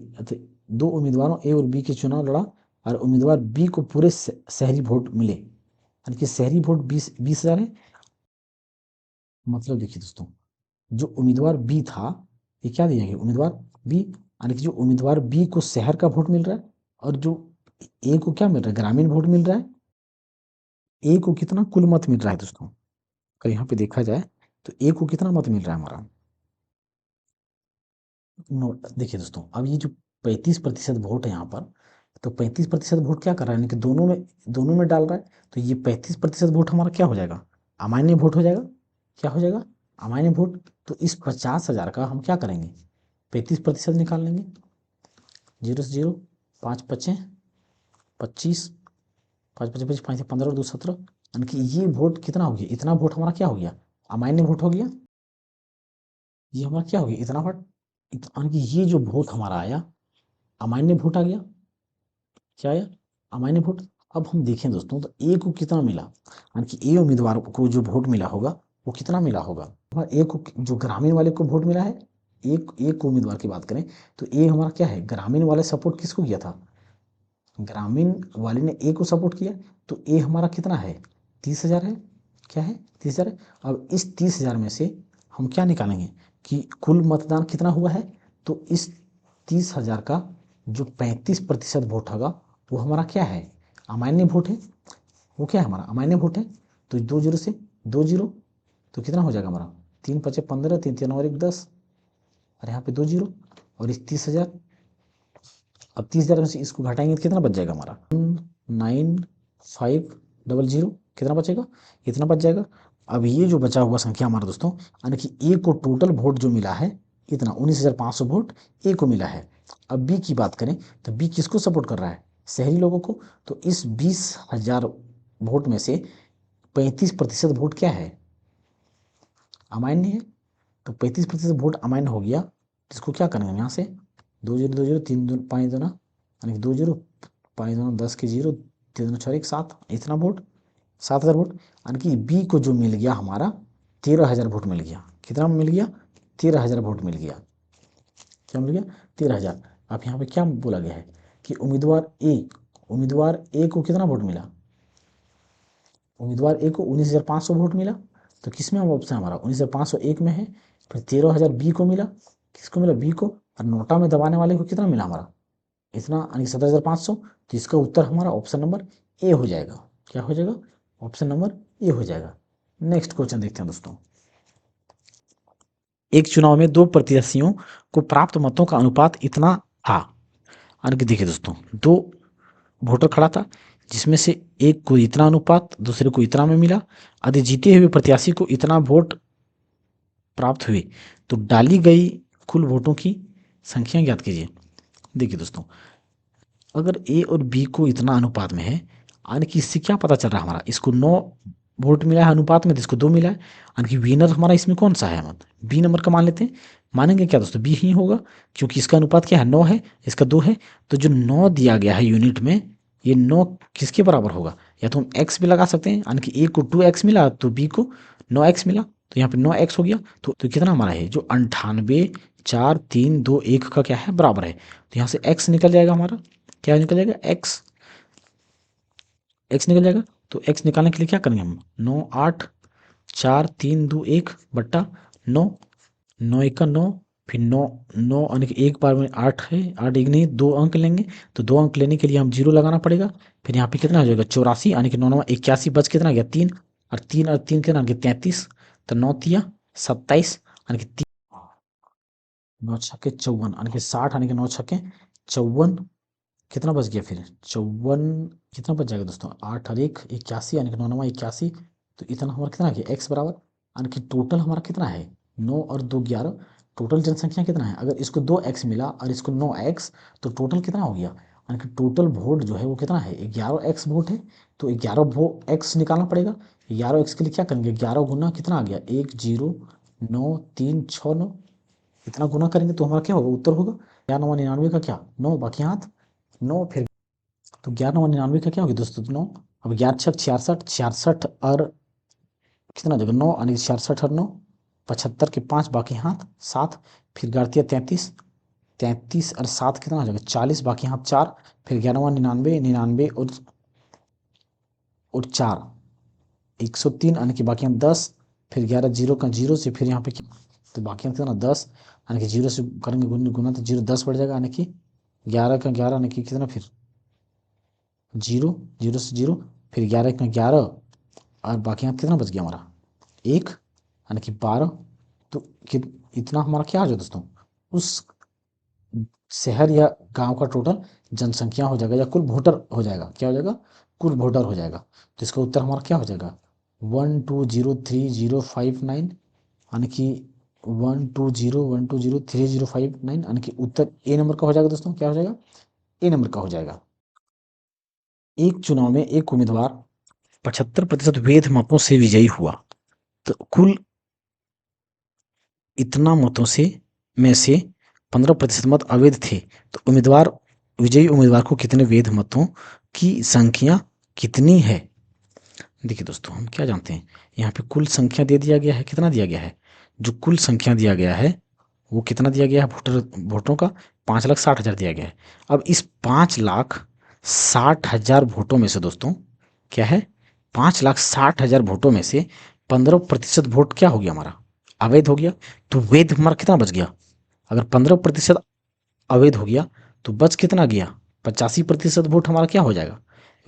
दो उम्मीदवारों ए और बी के चुनाव लड़ा, और उम्मीदवार बी को पूरे शहरी वोट मिले, यानी कि शहरी वोट 20,000 है। मतलब देखिए दोस्तों, जो उम्मीदवार बी था, ये क्या दिया गया? उम्मीदवार बी, यानी कि जो उम्मीदवार बी को शहर का वोट मिल रहा है, और जो ए को क्या मिल रहा है? ग्रामीण वोट मिल रहा है। ए को कितना कुल मत मिल रहा है दोस्तों? अगर यहाँ पे देखा जाए तो ए को कितना मत मिल रहा है हमारा? देखिए दोस्तों, अब ये जो 35% वोट है यहाँ पर, तो 35% वोट क्या कर रहा है? यानी कि दोनों में डाल रहा है। तो ये 35% वोट हमारा क्या हो जाएगा? अमान्य वोट हो जाएगा। क्या हो जाएगा? अमान्य वोट। तो इस 50,000 का हम क्या करेंगे? 35% निकाल लेंगे। 0 से 0, 5 पचे 25, 5 पचे 25, 5 से 15 और 2 17, यानी कि ये वोट कितना हो गया? इतना वोट हमारा क्या हो गया? अमान्य वोट हो गया। ये हमारा क्या हो गया? इतना वोट, यानी कि ये जो वोट हमारा आया, अमान्य वोट आ गया। क्या आया? अमान्य वोट। अब हम देखें दोस्तों, तो ए को कितना मिला? यानी कि ए उम्मीदवार को जो वोट मिला होगा वो कितना मिला होगा? ए को, जो ग्रामीण वाले को वोट मिला है, एक उम्मीदवार की बात करें तो ए हमारा क्या है? ग्रामीण वाले सपोर्ट किसको किया था? ग्रामीण वाले ने ए को सपोर्ट किया। तो ए हमारा कितना है? 30,000 है। क्या है? 30,000 है। अब इस 30,000 में से हम क्या निकालेंगे कि कुल मतदान कितना हुआ है? तो इस 30,000 का जो 35% वोट होगा वो हमारा क्या है? अमान्य वोट है। वो क्या है? हमारा अमान्य वोट है। तो 2 जीरो से 2 जीरो, तो कितना हो जाएगा हमारा? 3 × 5 = 15, 3 × 3 = 10, और यहाँ पे 2 जीरो। और इस 30,000, अब 30,000 में से इसको घटाएंगे तो कितना बच जाएगा हमारा? 19500, कितना बचेगा? इतना बच जाएगा। अब ये जो बचा हुआ संख्या हमारा दोस्तों, यानी कि ए को टोटल वोट जो मिला है इतना 19,500 वोट ए को मिला है। अब बी की बात करें तो बी किसको सपोर्ट कर रहा है? शहरी लोगों को। तो इस 20,000 वोट में से 35% वोट क्या है? अमान्य है। तो 35% वोट अमान्य हो गया, जिसको क्या करेंगे यहाँ से? 2 0 2 0, 3 2 5 2 यानी कि 2 0, 5 2 10 के 0, 3 2 4 7, इतना वोट, 7,000 वोट। यानी कि बी को जो मिल गया हमारा 13,000 वोट मिल गया। कितना मिल गया? 13,000 वोट मिल गया। क्या मिल गया? 13,000। अब यहाँ पे क्या बोला गया है कि उम्मीदवार ए को कितना वोट मिला? उम्मीदवार ए को 19,500 वोट मिला। तो किस में ऑप्शन हमारा? 19,500 एक में है। फिर 13,000 बी को मिला। किसको मिला? बी को। और नोटा में दबाने वाले को कितना मिला हमारा? इतना, यानी 17,500। तो इसका उत्तर हमारा ऑप्शन नंबर ए हो जाएगा। क्या हो जाएगा? ऑप्शन नंबर ए हो जाएगा। नेक्स्ट क्वेश्चन देखते हैं दोस्तों। एक चुनाव में दो प्रत्याशियों को प्राप्त मतों का अनुपात इतना था। यानी कि देखिए दोस्तों, दो वोटर खड़ा था, जिसमें से एक को इतना अनुपात, दूसरे को इतना में मिला। यदि जीते हुए प्रत्याशी को इतना वोट प्राप्त हुए तो डाली गई कुल वोटों की संख्या ज्ञात कीजिए। देखिए दोस्तों, अगर ए और बी को इतना अनुपात में है, यानी कि इससे क्या पता चल रहा है हमारा? इसको 9 वोट मिला है अनुपात में, तो इसको 2 मिला है, यानी कि विनर हमारा इसमें कौन सा है? मत बी नंबर का मान लेते हैं। मानेंगे क्या दोस्तों? बी ही होगा, क्योंकि इसका अनुपात क्या है? 9 है, इसका 2 है। तो जो 9 दिया गया है यूनिट में, ये 9 किसके बराबर होगा? या तो हम एक्स भी लगा सकते हैं, यानी कि ए को 2x मिला तो बी को 9x मिला, तो यहाँ पे 9x हो गया। तो कितना हमारा है? जो 98, 4, 3, 2, 1 का क्या है? बराबर है। तो यहाँ से x निकल जाएगा हमारा। क्या निकल जाएगा? एक्स। एक्स निकल जाएगा। तो एक्स निकालने के लिए क्या करेंगे हम? 9 8, 4 3 2 1 बट्टा 9, 9 1 का 9, फिर 9 9, यानी कि एक बार में 8 है, 8 एक नहीं, 2 अंक लेंगे। तो 2 अंक लेने के लिए हम 0 लगाना पड़ेगा। फिर यहाँ पे कितना हो जाएगा? 84, यानी कि 9 9 81, बच कितना गया? 3, और 3 कितना गया? 33। तो 9 तिया 27, यानी कि 9 छक्के 54, यानी कि 60, यानी कि 9 छक्के 54, कितना बच गया फिर 54, कितना बच जाएगा दोस्तों 8 और 1 81, यानी कि 9 9 81। तो इतना हमारा कितना आ गया x बराबर, यानी कि टोटल हमारा कितना है 9 और 2 11। टोटल जनसंख्या कितना है, अगर इसको 2x मिला और इसको 9x, तो टोटल कितना हो गया, यानी कि टोटल वोट जो है वो कितना है 11x वोट है। तो 11 वो x निकालना पड़ेगा। 11x के लिए क्या करेंगे, 11 गुना कितना आ गया 10936 9, इतना गुना करेंगे तो हमारा क्या होगा, उत्तर होगा 11 99 का क्या 9 बाकी हाथ 9 फिर। तो 11 99 का क्या होगा दोस्तों 9। अब 11 6 66, 66 और कितना जगह 9, यानी 66 और 9 75 के 5 बाकी हाथ 7, फिर 11 33 और 7 कितना हो जाएगा 40 बाकी हाथ 4, फिर 11 99 99 और 4 103, यानी कि बाकी हम 10, फिर 11 जीरो का जीरो से फिर यहाँ पे तो बाकी हम कितना 10, यानी कि जीरो से करेंगे गुना तो जीरो 10 बढ़ जाएगा, यानी कि 11 का 11, यानी कि कितना फिर जीरो, जीरो से जीरो, फिर 11 का 11 और बाकी यहाँ कितना बच गया हमारा 1, यानी कि 12। तो इतना हमारा क्या आ जाए दोस्तों, उस शहर या गांव का टोटल जनसंख्या हो जाएगा या कुल वोटर हो जाएगा, क्या हो जाएगा कुल वोटर हो जाएगा। तो इसका उत्तर हमारा क्या हो जाएगा 120305 9, यानी कि 1201203059, यानी कि उत्तर ए नंबर का हो जाएगा दोस्तों, क्या हो जाएगा ए नंबर का हो जाएगा। एक चुनाव में एक उम्मीदवार 75% वैध मतों से विजयी हुआ, तो कुल इतना मतों से में से 15% मत अवैध थे, तो उम्मीदवार विजयी उम्मीदवार को कितने वैध मतों की संख्या कितनी है। देखिए दोस्तों हम क्या जानते हैं, यहाँ पे कुल संख्या दे दिया गया है, कितना दिया गया है, जो कुल संख्या दिया गया है वो कितना दिया गया है वोटों का 5,60,000 दिया गया है। अब इस 5,60,000 वोटों में से दोस्तों क्या है 5,60,000 वोटों में से 15% वोट क्या हो गया हमारा अवैध हो गया। तो वैध हमारा कितना बच गया, अगर 15% अवैध हो गया तो बच कितना गया 85% वोट हमारा क्या हो जाएगा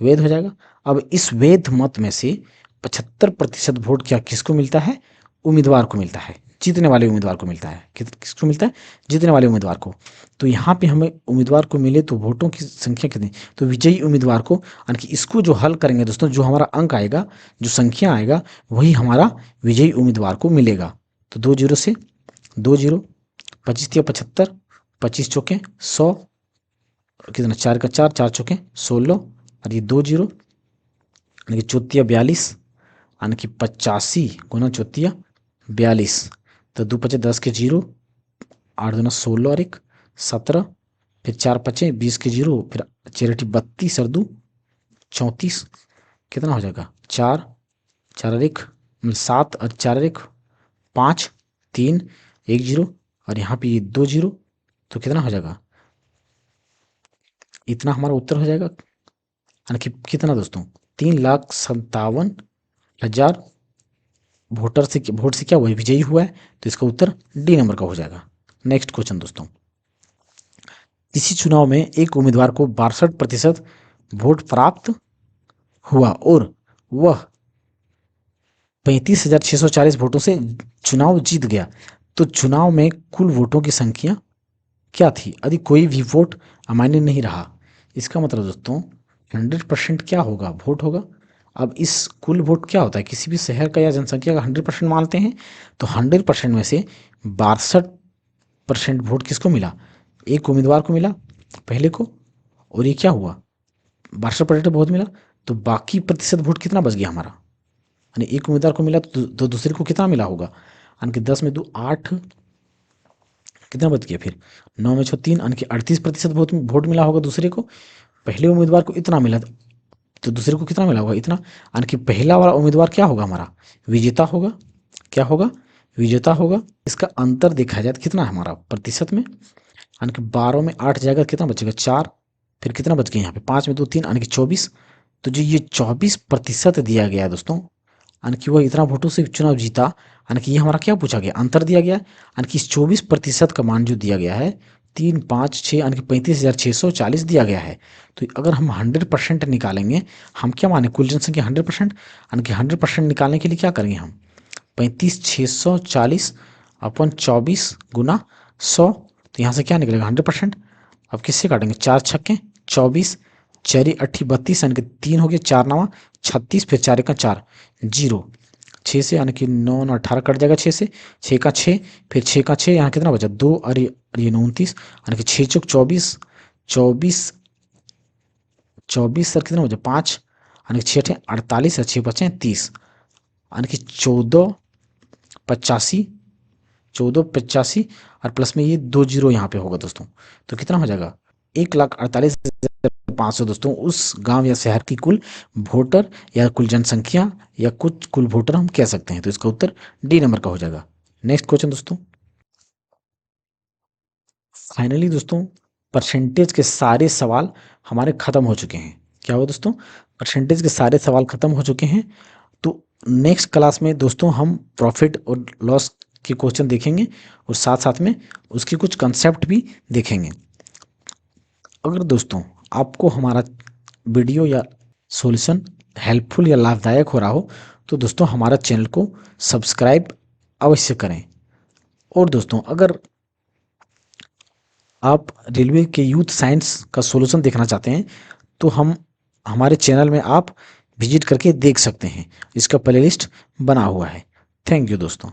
वैध हो जाएगा। अब इस वैध मत में से 75% वोट क्या किसको मिलता है, उम्मीदवार को मिलता है, जीतने वाले उम्मीदवार को मिलता है, किसको मिलता है जीतने वाले उम्मीदवार को। तो यहाँ पे हमें उम्मीदवार को मिले तो वोटों की संख्या कितनी, तो विजयी उम्मीदवार को, यानी कि इसको जो हल करेंगे दोस्तों जो हमारा अंक आएगा जो संख्या आएगा वही हमारा विजयी उम्मीदवार को मिलेगा। तो 2 जीरो से 2 जीरो, 25 या 75, 25 चौके 100, कितना 4 का 4, 4 चौके 16, और ये 2 जीरो, यानी कि 42, यानी कि 85 गुना 42, तो 2 पचे 10 के जीरो, 8 दूना 16 और 1 17, फिर 4 पचे 20 के जीरो, फिर 4 32 और 2 34, कितना हो जाएगा 4 4 और 1 7 और 4 और 1 5 3 1 जीरो, और यहाँ पे ये 2 जीरो, तो कितना हो जाएगा इतना हमारा उत्तर हो जाएगा, यानी कि कितना दोस्तों 3,57,000 वोट से क्या हुआ है विजयी हुआ है। तो इसका उत्तर डी नंबर का हो जाएगा। नेक्स्ट क्वेश्चन दोस्तों, इसी चुनाव में एक उम्मीदवार को 62% वोट प्राप्त हुआ और वह 35,640 वोटों से चुनाव जीत गया, तो चुनाव में कुल वोटों की संख्या क्या थी यदि कोई भी वोट अमान्य नहीं रहा। इसका मतलब दोस्तों 100% क्या होगा वोट होगा। अब इस कुल वोट क्या होता है किसी भी शहर का या जनसंख्या का 100% मानते हैं, तो 100% में से 62% वोट किसको मिला, एक उम्मीदवार को मिला पहले को, और ये क्या हुआ 62% वोट मिला, तो बाकी प्रतिशत वोट कितना बच गया हमारा, यानी एक उम्मीदवार को मिला तो दूसरे को कितना मिला होगा, यानी कि 10 में 2 8, कितना बच गया फिर 9 में 6 3, यानी कि 38% वोट मिला होगा दूसरे को। पहले उम्मीदवार को इतना मिला तो दूसरे को कितना मिला होगा इतना, यानी कि पहला वाला उम्मीदवार क्या होगा हमारा विजेता होगा, क्या होगा विजेता होगा। इसका अंतर देखा जाए तो कितना है हमारा प्रतिशत में, यानी कि 12 में 8 जाएगा कितना बचेगा 4, फिर कितना बच गया यहाँ पे 5 में 2 3, यानी कि 24। तो जो ये 24% दिया गया है दोस्तों, यानी कि वह इतना वोटों से चुनाव जीता, यानी कि ये हमारा क्या पूछा गया अंतर दिया गया, यानी कि इस 24% का मान जो दिया गया है 3 5 6, यानी कि 35,640 दिया गया है। तो अगर हम 100% निकालेंगे, हम क्या माने कुल जनसंख्या 100%, यानी कि 100% निकालने के लिए क्या करेंगे हम 35,640 अपन 24 गुना 100, तो यहाँ से क्या निकलेगा 100%। अब किससे काटेंगे 4 छक्के 24, चरी 8 32 यानी कि 3 हो गया, 4 9 36, फिर 4 1 4 0, 6 से यानी कि 9 9 18 कट जाएगा, 6 से 6 का 6, फिर 6 का 6 यहाँ कितना बचा 2, और ये 29 यानी कि 6 चौक 24, 24 24 सर कितना बचा 5 यानी कि 6 48 और 6 बचे 30 यानी कि 1485, 1485 और प्लस में ये 2 जीरो यहाँ पे होगा दोस्तों। तो कितना हो जाएगा 1,48,500 दोस्तों उस गांव या शहर की कुल वोटर या कुल जनसंख्या या कुछ कुल वोटर हम कह सकते हैं। तो इसका उत्तर डी नंबर का हो जाएगा। नेक्स्ट क्वेश्चन दोस्तों, फाइनली दोस्तों परसेंटेज के सारे सवाल हमारे खत्म हो चुके हैं। क्या हुआ दोस्तों, परसेंटेज के सारे सवाल खत्म हो चुके हैं। तो नेक्स्ट क्लास में दोस्तों हम प्रॉफिट और लॉस के क्वेश्चन देखेंगे और साथ साथ में उसके कुछ कंसेप्ट भी देखेंगे। अगर दोस्तों आपको हमारा वीडियो या सॉल्यूशन हेल्पफुल या लाभदायक हो रहा हो तो दोस्तों हमारा चैनल को सब्सक्राइब अवश्य करें। और दोस्तों अगर आप रेलवे के यूथ साइंस का सॉल्यूशन देखना चाहते हैं तो हम हमारे चैनल में आप विजिट करके देख सकते हैं, इसका प्लेलिस्ट बना हुआ है। थैंक यू दोस्तों।